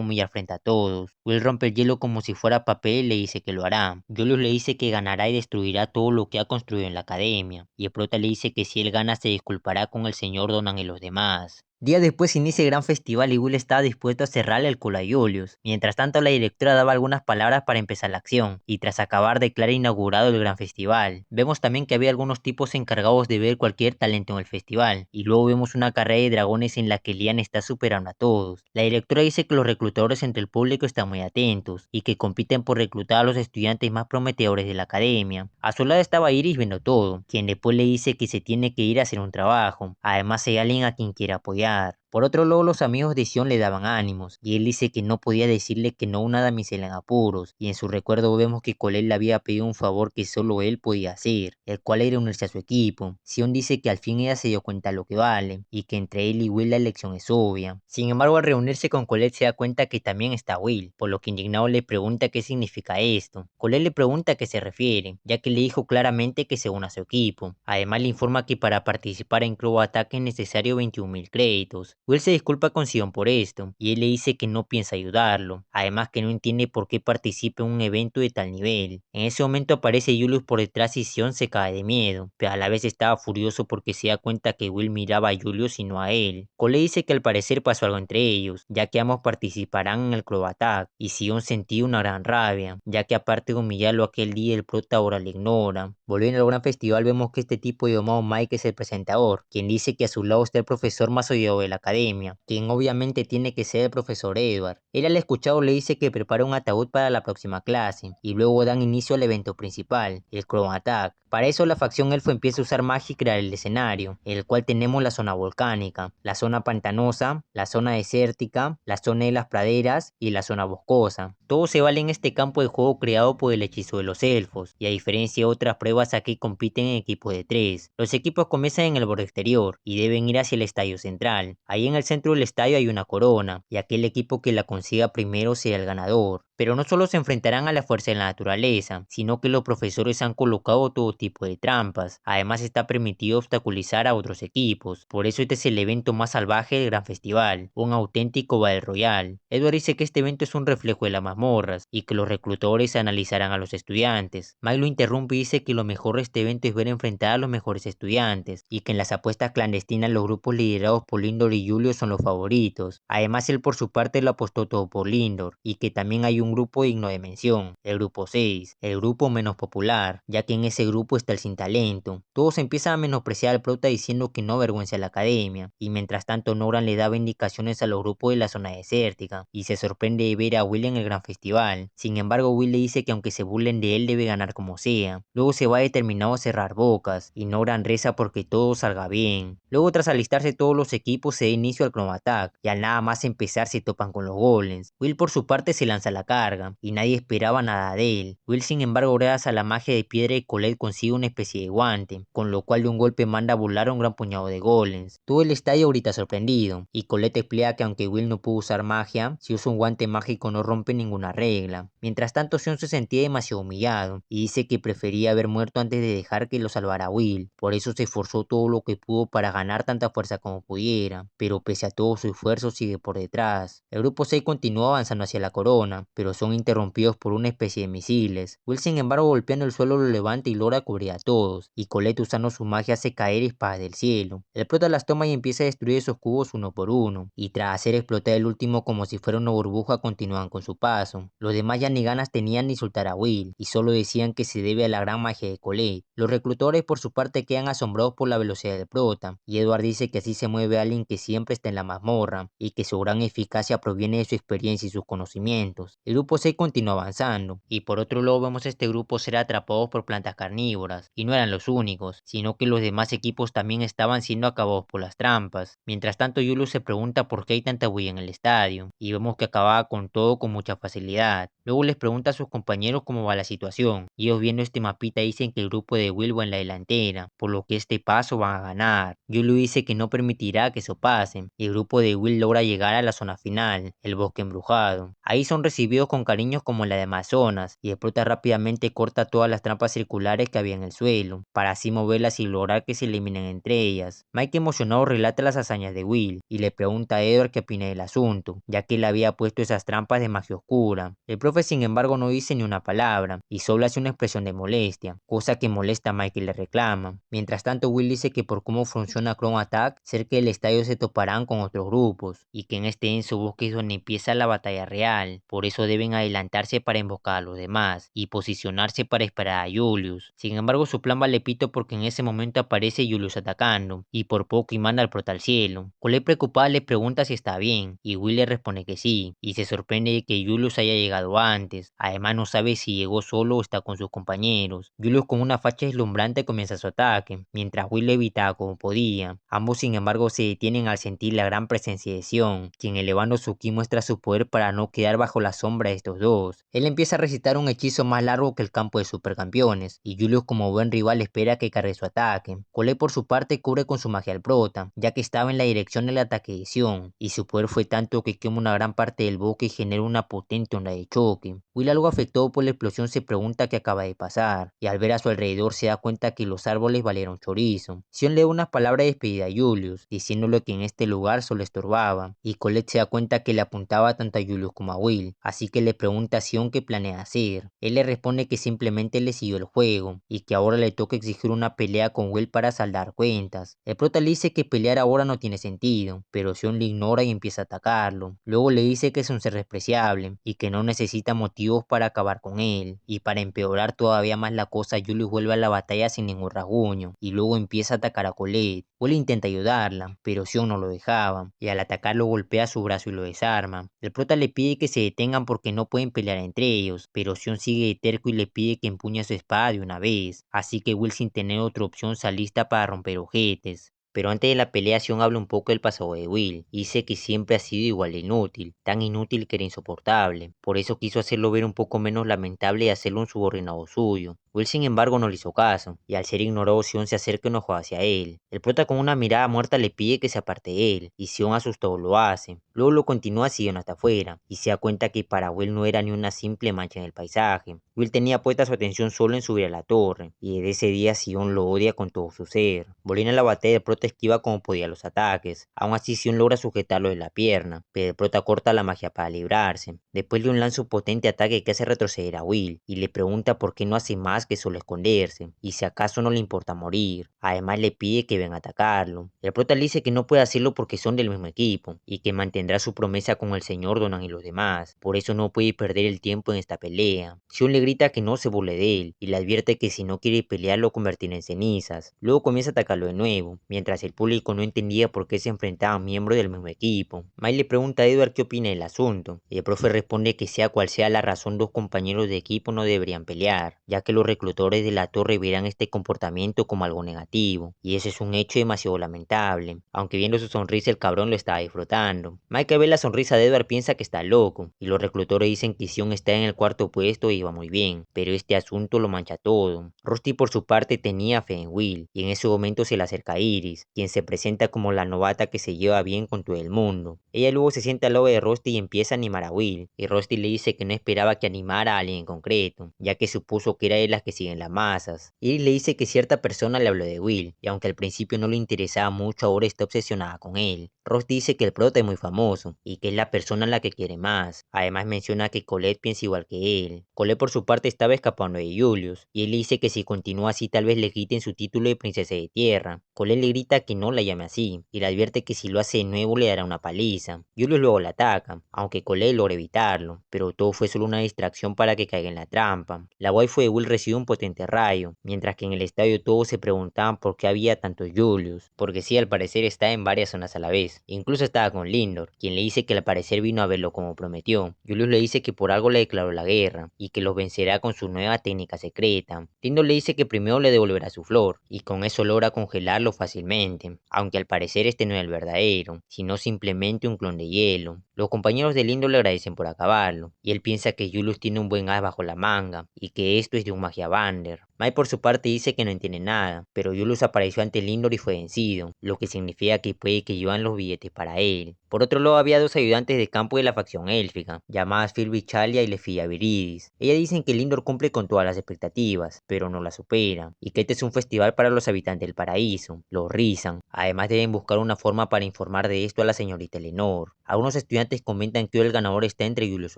humillar frente a todos. Will rompe el hielo como si fuera papel y le dice que lo hará. Julius le dice que ganará y destruirá todo lo que ha construido en la academia, y el prota le dice que si él gana se disculpará con el señor Donan y los demás. Días después inicia el gran festival y Will estaba dispuesto a cerrarle el culo a Julius. Mientras tanto, la directora daba algunas palabras para empezar la acción, y tras acabar declara inaugurado el gran festival. Vemos también que había algunos tipos encargados de ver cualquier talento en el festival, y luego vemos una carrera de dragones en la que Lian está superando a todos. La directora dice que los reclutadores entre el público están muy atentos, y que compiten por reclutar a los estudiantes más prometedores de la academia. A su lado estaba Iris viendo todo, quien después le dice que se tiene que ir a hacer un trabajo. Además hay alguien a quien quiere apoyar. Por otro lado, los amigos de Sion le daban ánimos, y él dice que no podía decirle que no a una damisela en apuros, y en su recuerdo vemos que Colette le había pedido un favor que solo él podía hacer, el cual era unirse a su equipo. Sion dice que al fin ella se dio cuenta de lo que vale, y que entre él y Will la elección es obvia. Sin embargo, al reunirse con Colette se da cuenta que también está Will, por lo que indignado le pregunta qué significa esto. Colette le pregunta a qué se refiere, ya que le dijo claramente que se una a su equipo. Además le informa que para participar en Crow Attack es necesario 21.000 créditos. Will se disculpa con Sion por esto, y él le dice que no piensa ayudarlo, además que no entiende por qué participa en un evento de tal nivel. En ese momento aparece Julius por detrás y Sion se cae de miedo, pero a la vez estaba furioso porque se da cuenta que Will miraba a Julius y no a él. Cole dice que al parecer pasó algo entre ellos, ya que ambos participarán en el Crow Attack, y Sion sentía una gran rabia, ya que aparte de humillarlo aquel día el prota ahora le ignora. Volviendo al gran festival vemos que este tipo llamado Mike es el presentador, quien dice que a su lado está el profesor más odiado de la academia, academia, quien obviamente tiene que ser el profesor Edward. Él al escuchado le dice que prepara un ataúd para la próxima clase, y luego dan inicio al evento principal, el Chrome Attack. Para eso la facción elfo empieza a usar magia y crear el escenario, en el cual tenemos la zona volcánica, la zona pantanosa, la zona desértica, la zona de las praderas y la zona boscosa. Todo se vale en este campo de juego creado por el hechizo de los elfos, y a diferencia de otras pruebas aquí compiten en equipos de 3. Los equipos comienzan en el borde exterior y deben ir hacia el estadio central. Ahí en el centro del estadio hay una corona, y aquel equipo que la consiga primero será el ganador. Pero no solo se enfrentarán a la fuerza de la naturaleza, sino que los profesores han colocado todo tipo de trampas. Además está permitido obstaculizar a otros equipos. Por eso este es el evento más salvaje del gran festival, un auténtico Battle Royale. Edward dice que este evento es un reflejo de las mazmorras y que los reclutadores analizarán a los estudiantes. Mike lo interrumpe y dice que lo mejor de este evento es ver enfrentar a los mejores estudiantes y que en las apuestas clandestinas los grupos liderados por Lindor y Julio son los favoritos. Además él por su parte lo apostó todo por Lindor y que también hay un grupo digno de mención, el grupo 6, el grupo menos popular, ya que en ese grupo está el sin talento. Todos empiezan a menospreciar al prota diciendo que no avergüenza a la academia, y mientras tanto Noran le daba indicaciones a los grupos de la zona desértica, y se sorprende de ver a Will en el gran festival. Sin embargo, Will le dice que aunque se burlen de él debe ganar como sea. Luego se va determinado a cerrar bocas, y Noran reza porque todo salga bien. Luego tras alistarse todos los equipos se da inicio al Chrome Attack, y al nada más empezar se topan con los golems. Will por su parte se lanza a la carga, y nadie esperaba nada de él. Will sin embargo gracias a la magia de piedra y Colette consigue una especie de guante, con lo cual de un golpe manda a volar a un gran puñado de golems. Todo el estadio grita sorprendido, y Colette explica que aunque Will no pudo usar magia, si usa un guante mágico no rompe ninguna regla. Mientras tanto Sion se sentía demasiado humillado, y dice que prefería haber muerto antes de dejar que lo salvara Will. Por eso se esforzó todo lo que pudo para ganar tanta fuerza como pudiera, pero pese a todo su esfuerzo sigue por detrás. El grupo 6 continúa avanzando hacia la corona, pero son interrumpidos por una especie de misiles. Will sin embargo golpeando el suelo lo levanta y logra cubrir a todos, y Colette usando su magia hace caer espadas del cielo. El prota las toma y empieza a destruir esos cubos uno por uno, y tras hacer explotar el último como si fuera una burbuja continúan con su paso. Los demás ya ni ganas tenían de insultar a Will, y solo decían que se debe a la gran magia de Colette. Los reclutadores por su parte quedan asombrados por la velocidad del prota, y Edward dice que así se mueve alguien que siempre está en la mazmorra, y que su gran eficacia proviene de su experiencia y sus conocimientos. El grupo 6 continúa avanzando, y por otro lado vemos a este grupo ser atrapados por plantas carnívoras, y no eran los únicos, sino que los demás equipos también estaban siendo acabados por las trampas. Mientras tanto Julius se pregunta por qué hay tanta bulla en el estadio, y vemos que acababa con todo con mucha facilidad. Luego les pregunta a sus compañeros cómo va la situación, y ellos viendo este mapita dicen que el grupo de Will va en la delantera, por lo que este paso van a ganar. Julius dice que no permitirá que eso pase, y el grupo de Will logra llegar a la zona final, el bosque embrujado. Ahí son recibidos con cariños como la de Amazonas, y el prota rápidamente corta todas las trampas circulares que había en el suelo, para así moverlas y lograr que se eliminen entre ellas. Mike emocionado relata las hazañas de Will, y le pregunta a Edward qué opina del asunto, ya que él había puesto esas trampas de magia oscura. El profe sin embargo no dice ni una palabra, y solo hace una expresión de molestia, cosa que molesta a Mike y le reclama. Mientras tanto Will dice que por cómo funciona Chrome Attack, cerca del estadio se toparán con otros grupos, y que en este denso bosque es donde empieza la batalla real, por eso deben adelantarse para emboscar a los demás, y posicionarse para esperar a Julius. Sin embargo su plan vale pito porque en ese momento aparece Julius atacando, y por poco y manda al prota al cielo. Colette preocupada le pregunta si está bien, y Will le responde que sí, y se sorprende de que Julius haya llegado antes. Además no sabe si llegó solo o está con sus compañeros. Julius con una facha deslumbrante comienza su ataque, mientras Will lo evitaba como podía. Ambos sin embargo se detienen al sentir la gran presencia de Sion, quien elevando su ki muestra su poder para no quedar bajo la sombra de estos dos. Él empieza a recitar un hechizo más largo que el campo de supercampeones, y Julius como buen rival espera que cargue su ataque. Colette por su parte cubre con su magia al prota, ya que estaba en la dirección del ataque de Sion, y su poder fue tanto que quema una gran parte del bosque y genera una potente onda de choque. Will, algo afectado por la explosión, se pregunta qué acaba de pasar, y al ver a su alrededor se da cuenta que los árboles valieron chorizo. Sion lee unas palabras de despedida a Julius, diciéndole que en este lugar solo estorbaba, y Colette se da cuenta que le apuntaba tanto a Julius como a Will, así que le pregunta a Sion qué planea hacer. Él le responde que simplemente le siguió el juego, y que ahora le toca exigir una pelea con Will para saldar cuentas. El prota le dice que pelear ahora no tiene sentido, pero Sion le ignora y empieza a atacarlo. Luego le dice que es un ser despreciable, y que no necesita motivos para acabar con él, y para empeorar todavía más la cosa Julius vuelve a la batalla sin ningún rasguño, y luego empieza a atacar a Colette. Will intenta ayudarla, pero Sion no lo dejaban, y al atacarlo golpea su brazo y lo desarma. El prota le pide que se detengan porque no pueden pelear entre ellos, pero Sion sigue de terco y le pide que empuñe su espada de una vez, así que Will sin tener otra opción se alista para romper ojetes. Pero antes de la pelea, Sion habla un poco del pasado de Will, y dice que siempre ha sido igual de inútil, tan inútil que era insoportable. Por eso quiso hacerlo ver un poco menos lamentable y hacerlo un subordinado suyo. Will sin embargo no le hizo caso, y al ser ignorado Sion se acerca enojado hacia él. El prota con una mirada muerta le pide que se aparte de él, y Sion asustado lo hace. Luego lo continúa siguiendo hasta afuera, y se da cuenta que para Will no era ni una simple mancha en el paisaje. Will tenía puesta su atención solo en subir a la torre, y desde ese día Sion lo odia con todo su ser. Volviendo a la batalla, el prota esquiva como podía los ataques. Aún así Sion logra sujetarlo de la pierna, pero el prota corta la magia para librarse. Después de un lanza un potente ataque que hace retroceder a Will, y le pregunta por qué no hace más que solo esconderse, y si acaso no le importa morir. Además le pide que venga a atacarlo. El prota le dice que no puede hacerlo porque son del mismo equipo, y que mantendrá su promesa con el señor Donan y los demás, por eso no puede perder el tiempo en esta pelea. Sion le grita que no se burle de él, y le advierte que si no quiere pelear lo convertirá en cenizas. Luego comienza a atacarlo de nuevo, mientras el público no entendía por qué se enfrentaban miembros del mismo equipo. Mike le pregunta a Edward qué opina del asunto, y el profe responde que sea cual sea la razón, dos compañeros de equipo no deberían pelear, ya que los reclutadores de la torre verán este comportamiento como algo negativo, y ese es un hecho demasiado lamentable. Aunque viendo su sonrisa el cabrón lo estaba disfrutando. Mike al ver la sonrisa de Edward piensa que está loco, y los reclutadores dicen que Sion está en el cuarto puesto y va muy bien, pero este asunto lo mancha todo. Rusty por su parte tenía fe en Will, y en ese momento se le acerca a Iris, quien se presenta como la novata que se lleva bien con todo el mundo. Ella luego se sienta al lado de Rusty y empieza a animar a Will, y Rusty le dice que no esperaba que animara a alguien en concreto, ya que supuso que era de las que siguen las masas. Iris le dice que cierta persona le habló de Will, y aunque al principio no le interesaba mucho, ahora está obsesionada con él. Rusty dice que el prota es muy famoso, y que es la persona a la que quiere más. Además menciona que Colette piensa igual que él. Colette por su parte estaba escapando de Julius, y él le dice que si continúa así tal vez le quiten su título de princesa de tierra. Colette le grita que no la llame así, y le advierte que si lo hace de nuevo le dará una paliza. Julius luego la ataca, aunque Colette logra evitarlo, pero todo fue solo una distracción para que caiga en la trampa. La waifu de Will recibe un potente rayo, mientras que en el estadio todos se preguntaban por qué había tantos Julius, porque sí, al parecer está en varias zonas a la vez. Incluso estaba con Lindor, quien le dice que al parecer vino a verlo como prometió. Julius le dice que por algo le declaró la guerra, y que los vencerá con su nueva técnica secreta. Lindor le dice que primero le devolverá su flor, y con eso logra congelarlo fácilmente, aunque al parecer este no es el verdadero, sino simplemente un clon de hielo. Los compañeros de Lindor le agradecen por acabarlo, y él piensa que Julius tiene un buen as bajo la manga, y que esto es de un magia bander. Mike por su parte dice que no entiende nada, pero Julius apareció ante Lindor y fue vencido, lo que significa que puede que llevan los billetes para él. Por otro lado había dos ayudantes de campo de la facción élfica, llamadas Philby Chalia y Lefia Viridis. Ellas dicen que Lindor cumple con todas las expectativas, pero no las supera, y que este es un festival para los habitantes del paraíso. Los rizan. Además deben buscar una forma para informar de esto a la señorita Eleanor. Algunos estudiantes comentan que hoy el ganador está entre Julius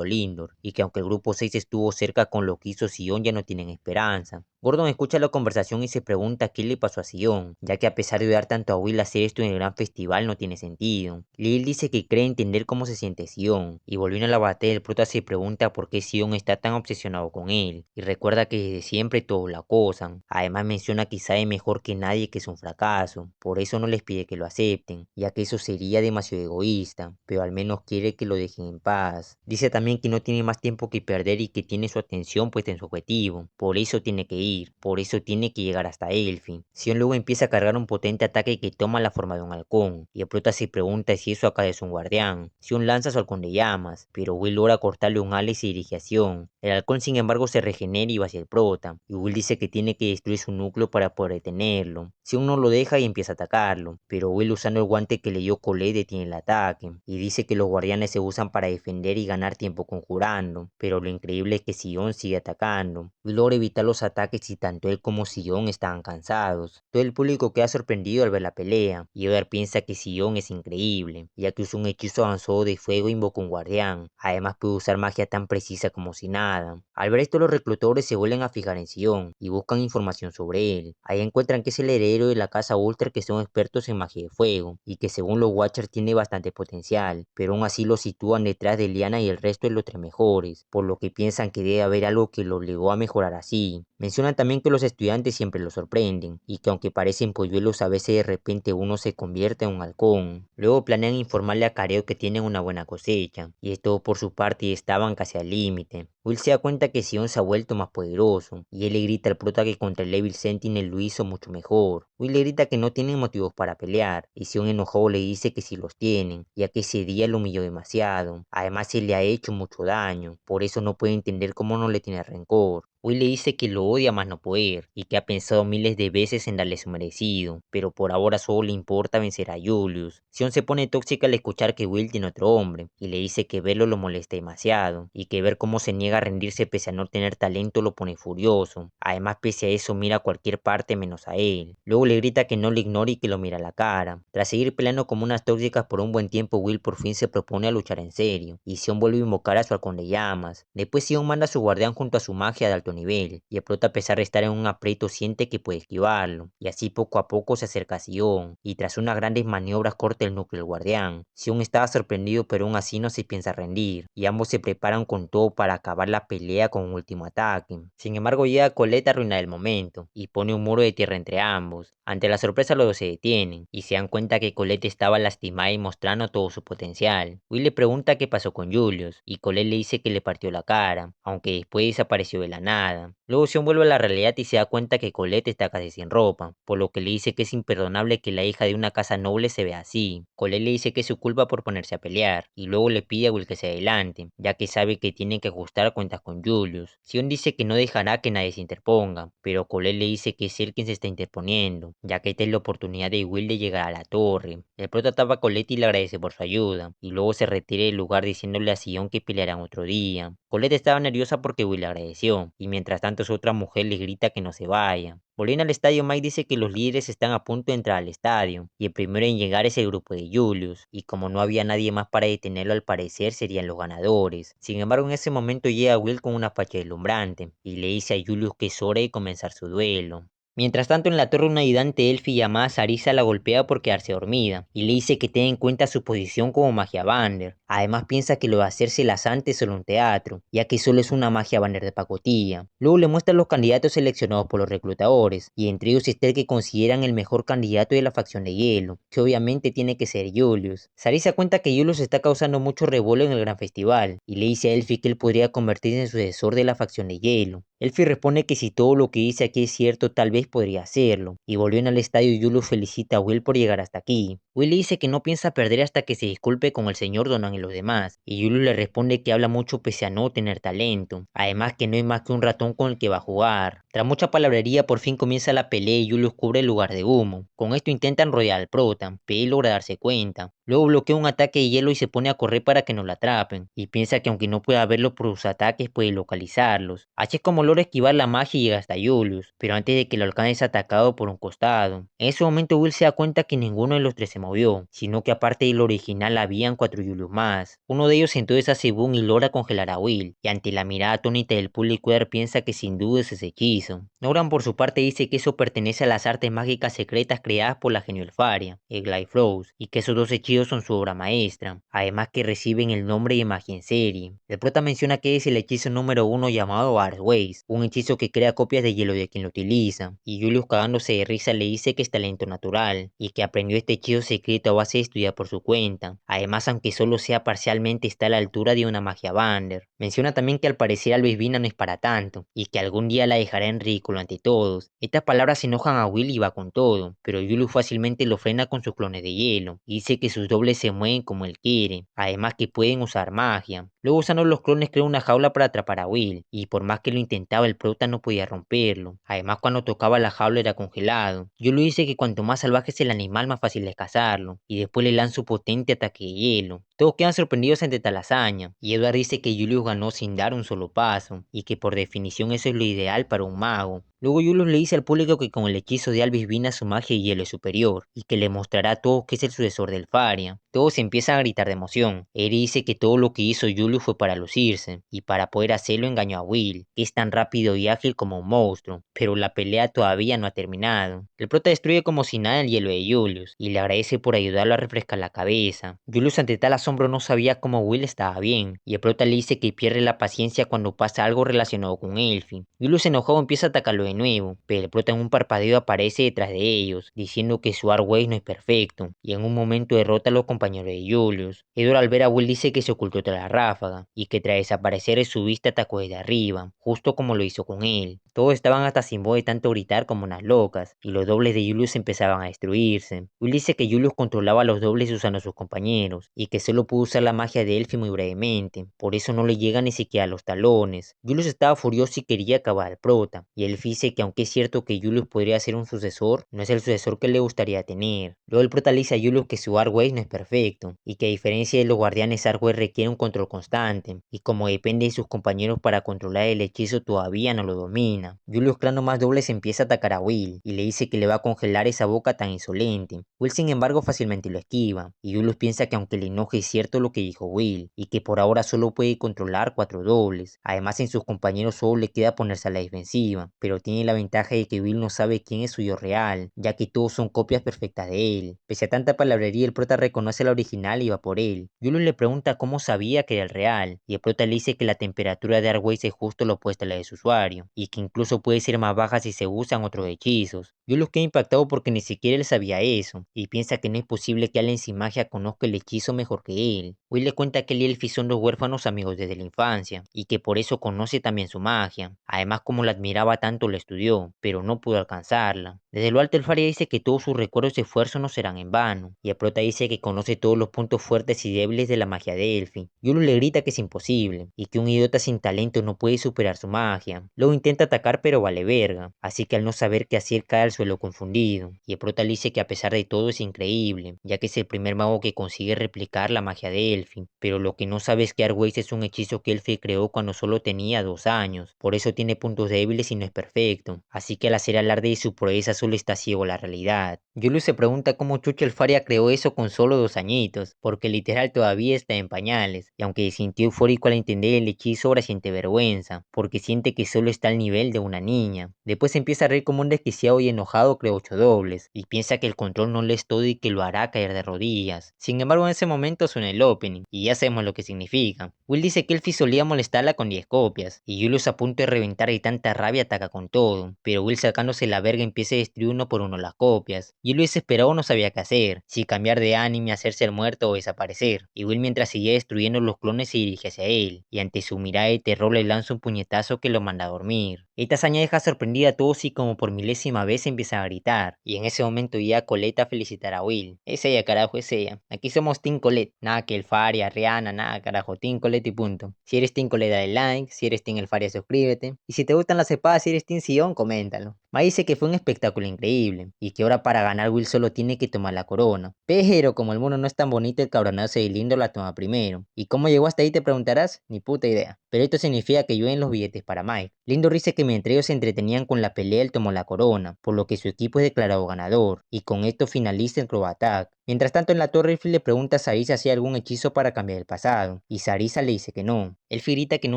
o Lindor, y que aunque el grupo 6 estuvo cerca con lo que hizo Sion, ya no tienen esperanza. Gordon escucha la conversación y se pregunta qué le pasó a Sion, ya que a pesar de ayudar tanto a Will a hacer esto en el gran festival no tiene sentido. Lil dice que cree entender cómo se siente Sion, y volviendo a la batalla el prota se pregunta por qué Sion está tan obsesionado con él, y recuerda que desde siempre todos lo acosan. Además menciona que sabe mejor que nadie que es un fracaso, por eso no les pide que lo acepten, ya que eso sería demasiado egoísta, pero al menos quiere que lo dejen en paz. Dice también que no tiene más tiempo que perder y que tiene su atención puesta en su objetivo, por eso tiene que ir, por eso tiene que llegar hasta Elfin. Sion luego empieza a cargar un potente ataque que toma la forma de un halcón, y el prota se pregunta si eso acá es un guardián. Sion lanza su halcón de llamas, pero Will logra cortarle un ala y se dirige a Sion. El halcón sin embargo se regenera y va hacia el prota, y Will dice que tiene que destruir su núcleo para poder detenerlo. Sion no lo deja y empieza a atacarlo, pero Will usando el guante que le dio Colette detiene el ataque, y dice que los guardianes se usan para defender y ganar tiempo conjurando, pero lo increíble es que Sion sigue atacando. Will logra evitar los ataques y tanto él como Sion estaban cansados. Todo el público queda sorprendido al ver la pelea, y Edward piensa que Sion es increíble, ya que usó un hechizo avanzado de fuego e invocó un guardián. Además puede usar magia tan precisa como si nada. nada. Al ver esto, los reclutadores se vuelven a fijar en Sion y buscan información sobre él. Ahí encuentran que es el heredero de la casa Ultra, que son expertos en magia de fuego y que según los Watchers tiene bastante potencial, pero aún así lo sitúan detrás de Lyanna y el resto de los tres mejores, por lo que piensan que debe haber algo que lo obligó a mejorar así. Mencionan también que los estudiantes siempre lo sorprenden y que aunque parecen polluelos, a veces de repente uno se convierte en un halcón. Luego planean informarle a Careo que tienen una buena cosecha, y esto por su parte estaban casi al límite. Will se da cuenta que Sion se ha vuelto más poderoso, y él le grita al prota que contra el Evil Sentinel lo hizo mucho mejor. Will le grita que no tienen motivos para pelear, y Sion enojado le dice que sí los tienen, ya que ese día lo humilló demasiado. Además se le ha hecho mucho daño, por eso no puede entender cómo no le tiene rencor. Will le dice que lo odia más no poder, y que ha pensado miles de veces en darle su merecido, pero por ahora solo le importa vencer a Julius. Sion se pone tóxica al escuchar que Will tiene otro hombre, y le dice que verlo lo molesta demasiado, y que ver cómo se niega a rendirse pese a no tener talento lo pone furioso. Además, pese a eso, mira a cualquier parte menos a él. Luego le grita que no le ignore y que lo mira a la cara. Tras seguir peleando como unas tóxicas por un buen tiempo, Will por fin se propone a luchar en serio, y Sion vuelve a invocar a su halcón de llamas. Después Sion manda a su guardián junto a su magia de alto nivel, y el prota, a pesar de estar en un aprieto, siente que puede esquivarlo, y así poco a poco se acerca a Sion, y tras unas grandes maniobras corta el núcleo del guardián. Sion estaba sorprendido, pero aún así no se piensa rendir, y ambos se preparan con todo para acabar la pelea con un último ataque. Sin embargo, llega Colette a arruinar el momento, y pone un muro de tierra entre ambos. Ante la sorpresa, los dos se detienen, y se dan cuenta que Colette estaba lastimada y mostrando todo su potencial. Will le pregunta qué pasó con Julius, y Colette le dice que le partió la cara, aunque después desapareció de la nada. Luego Sion vuelve a la realidad y se da cuenta que Colette está casi sin ropa, por lo que le dice que es imperdonable que la hija de una casa noble se vea así. Colette le dice que es su culpa por ponerse a pelear, y luego le pide a Will que se adelante, ya que sabe que tiene que ajustar cuentas con Julius. Sion dice que no dejará que nadie se interponga, pero Colette le dice que es él quien se está interponiendo, ya que esta es la oportunidad de Will de llegar a la torre. El prota tapa a Colette y le agradece por su ayuda, y luego se retira del lugar diciéndole a Sion que pelearán otro día. Colette estaba nerviosa porque Will le agradeció, y mientras tanto su otra mujer le grita que no se vaya. Volviendo al estadio, Mike dice que los líderes están a punto de entrar al estadio, y el primero en llegar es el grupo de Julius, y como no había nadie más para detenerlo, al parecer serían los ganadores. Sin embargo, en ese momento llega Will con una facha deslumbrante, y le dice a Julius que es hora de comenzar su duelo. Mientras tanto, en la torre, una ayudante elfi llamada Sarisa la golpea por quedarse dormida, y le dice que tenga en cuenta su posición como magia Vander. Además piensa que lo de hacérselas antes solo un teatro, ya que solo es una magia Vander de pacotilla. Luego le muestra los candidatos seleccionados por los reclutadores, y entre ellos está el que consideran el mejor candidato de la facción de hielo, que obviamente tiene que ser Julius. Sarisa cuenta que Julius está causando mucho revuelo en el gran festival, y le dice a Elfi que él podría convertirse en sucesor de la facción de hielo. Elfi responde que si todo lo que dice aquí es cierto, tal vez podría hacerlo, y volviendo al estadio, Julius felicita a Will por llegar hasta aquí. Will le dice que no piensa perder hasta que se disculpe con el señor Donan y los demás, y Julius le responde que habla mucho pese a no tener talento, además que no es más que un ratón con el que va a jugar. Tras mucha palabrería, por fin comienza la pelea y Julius cubre el lugar de humo. Con esto intentan rodear al prota, pero él logra darse cuenta. Luego bloquea un ataque de hielo y se pone a correr para que no lo atrapen, y piensa que aunque no pueda verlo por sus ataques, puede localizarlos. Así es como logra esquivar la magia y llega hasta Julius, pero antes de que lo alcance es atacado por un costado. En ese momento Will se da cuenta que ninguno de los tres se movió, sino que aparte del original habían 4 Julius más. Uno de ellos entonces hace boom y logra congelar a Will, y ante la mirada atónita del público piensa que sin duda es ese hechizo. Noran por su parte dice que eso pertenece a las artes mágicas secretas creadas por la genio Elfaria, el Glyphros, y que esos dos hechizos son su obra maestra, además que reciben el nombre de magia en serie. El prota menciona que es el hechizo número 1 llamado Archways, un hechizo que crea copias de hielo de quien lo utiliza, y Julius, cagándose de risa, le dice que es talento natural, y que aprendió este hechizo secreto a base de estudiar por su cuenta. Además, aunque solo sea parcialmente, está a la altura de una magia Vander. Menciona también que al parecer Albisvina no es para tanto, y que algún día la dejará en ridículo ante todos. Estas palabras enojan a Will y va con todo, pero Julius fácilmente lo frena con sus clones de hielo, y dice que sus dobles se mueven como él quiere, además que pueden usar magia. Luego usando los clones crea una jaula para atrapar a Will, y por más que lo intentaba el prota no podía romperlo. Además cuando tocaba la jaula era congelado. Julius dice que cuanto más salvaje es el animal más fácil es cazarlo, y después le lanza un potente ataque de hielo. Todos quedan sorprendidos ante tal hazaña, y Edward dice que Julius ganó sin dar un solo paso, y que por definición eso es lo ideal para un mago. Luego Julius le dice al público que con el hechizo de Albisvina su magia de hielo es superior, y que le mostrará a todos que es el sucesor del Faria. Todos empiezan a gritar de emoción. Eri dice que todo lo que hizo Julius Julius fue para lucirse, y para poder hacerlo engañó a Will, que es tan rápido y ágil como un monstruo, pero la pelea todavía no ha terminado. El prota destruye como si nada el hielo de Julius, y le agradece por ayudarlo a refrescar la cabeza. Julius ante tal asombro no sabía cómo Will estaba bien, y el prota le dice que pierde la paciencia cuando pasa algo relacionado con Elfin. Julius enojado empieza a atacarlo de nuevo, pero el prota en un parpadeo aparece detrás de ellos, diciendo que su Archway no es perfecto, y en un momento derrota a los compañeros de Julius. Edward al ver a Will dice que se ocultó tras la ráfaga, y que tras desaparecer su vista atacó desde arriba, justo como lo hizo con él. Todos estaban hasta sin voz de tanto gritar como unas locas, y los dobles de Julius empezaban a destruirse. Will dice que Julius controlaba a los dobles usando a sus compañeros, y que solo pudo usar la magia de Elfin muy brevemente, por eso no le llega ni siquiera a los talones. Julius estaba furioso y quería acabar al prota, y Elf dice que aunque es cierto que Julius podría ser un sucesor, no es el sucesor que le gustaría tener. Luego el prota le dice a Julius que su Archway no es perfecto, y que a diferencia de los guardianes Archway requiere un control constante, y como depende de sus compañeros para controlar el hechizo todavía no lo domina. Julius Crano más dobles empieza a atacar a Will, y le dice que le va a congelar esa boca tan insolente. Will sin embargo fácilmente lo esquiva, y Julius piensa que aunque le enoje es cierto lo que dijo Will, y que por ahora solo puede controlar 4 dobles. Además en sus compañeros solo le queda ponerse a la defensiva, pero tiene la ventaja de que Will no sabe quién es su yo real, ya que todos son copias perfectas de él. Pese a tanta palabrería el prota reconoce la original y va por él. Julius le pregunta cómo sabía que era el real, y el prota le dice que la temperatura de Archway es justo lo opuesto a la de su usuario, y que incluso puede ser más baja si se usan otros hechizos. Julius queda impactado porque ni siquiera él sabía eso, y piensa que no es posible que alguien sin magia conozca el hechizo mejor que él. Will le cuenta que él y Elfie son dos huérfanos amigos desde la infancia, y que por eso conoce también su magia. Además, como la admiraba tanto, la estudió, pero no pudo alcanzarla. Desde lo alto el Faria dice que todos sus recuerdos y esfuerzos no serán en vano, y el prota dice que conoce todos los puntos fuertes y débiles de la magia de Elfie. Julius le grita que es imposible, y que un idiota sin talento no puede superar su magia. Luego intenta atacar pero vale verga, así que al no saber qué hacer cae al suelo confundido, y el prota le dice que a pesar de todo es increíble, ya que es el primer mago que consigue replicar la magia de Elfie, pero lo que no sabe es que Archways es un hechizo que Elfie creó cuando solo tenía 2 años, por eso tiene puntos débiles y no es perfecto, así que al hacer alarde de su proeza solo está ciego a la realidad. Julius se pregunta cómo chucha el Faria creó eso con solo 2 añitos, porque literal todavía está en pañales, y aunque se sintió eufórico al entender el hechizo ahora siente vergüenza, porque siente que solo está al nivel de una niña. Después empieza a reír como un desquiciado y enojado creó 8 dobles, y piensa que el control no le es todo y que lo hará caer de rodillas. Sin embargo en ese momento suena el opening, y ya sabemos lo que significa. Will dice que Elfie solía molestarla con 10 copias, y Julius a punto de reventar de tanta rabia ataca con todo, pero Will sacándose la verga empieza a destruir uno por uno las copias. Julius desesperado no sabía qué hacer, si cambiar de anime, hacerse el muerto o desaparecer, y Will mientras seguía destruyendo los clones se dirige hacia él, y ante su mirada de terror le lanza un puñetazo que lo manda a dormir. Esta hazaña deja sorprendida a todos y como por milésima vez empieza a gritar, y en ese momento ya Colette a felicitar a Will. Es ella carajo, es ella. Aquí somos Team Colette, nada que el Faria, Rihanna, nada carajo, Team Colette y punto. Si eres Team Colette dale like, si eres Team el Faria suscríbete, y si te gustan las espadas, si eres Team Sion, coméntalo. Ma dice que fue un espectáculo increíble, y que ahora para ganar Will solo tiene que tomar la corona. Pero como el mundo no es tan bonito, el cabronazo de Lindo la toma primero. ¿Y cómo llegó hasta ahí te preguntarás? Ni puta idea. Pero esto significa que llueven los billetes para Mike. Lindo dice que mientras ellos se entretenían con la pelea él tomó la corona, por lo que su equipo es declarado ganador, y con esto finaliza el Crow Attack. Mientras tanto en la torre Elfie le pregunta a Sarisa si hay algún hechizo para cambiar el pasado, y Sarisa le dice que no. Elfie grita que no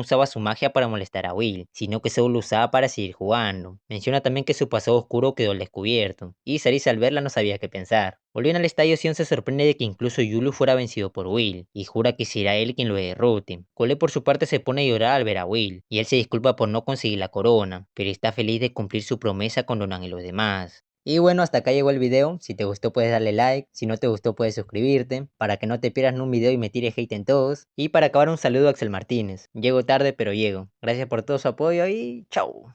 usaba su magia para molestar a Will, sino que solo lo usaba para seguir jugando. Menciona también que su pasado oscuro quedó al descubierto, y Sarisa al verla no sabía qué pensar. Volviendo al estadio, Sion se sorprende de que incluso Julius fuera vencido por Will, y jura que será él quien lo derrote. Cole por su parte se pone a llorar al ver a Will, y él se disculpa por no conseguir la corona, pero está feliz de cumplir su promesa con Ronan y los demás. Y bueno, hasta acá llegó el video. Si te gustó puedes darle like, si no te gustó puedes suscribirte, para que no te pierdas ni un video y me tires hate en todos. Y para acabar un saludo a Axel Martínez. Llego tarde pero llego. Gracias por todo su apoyo y chau.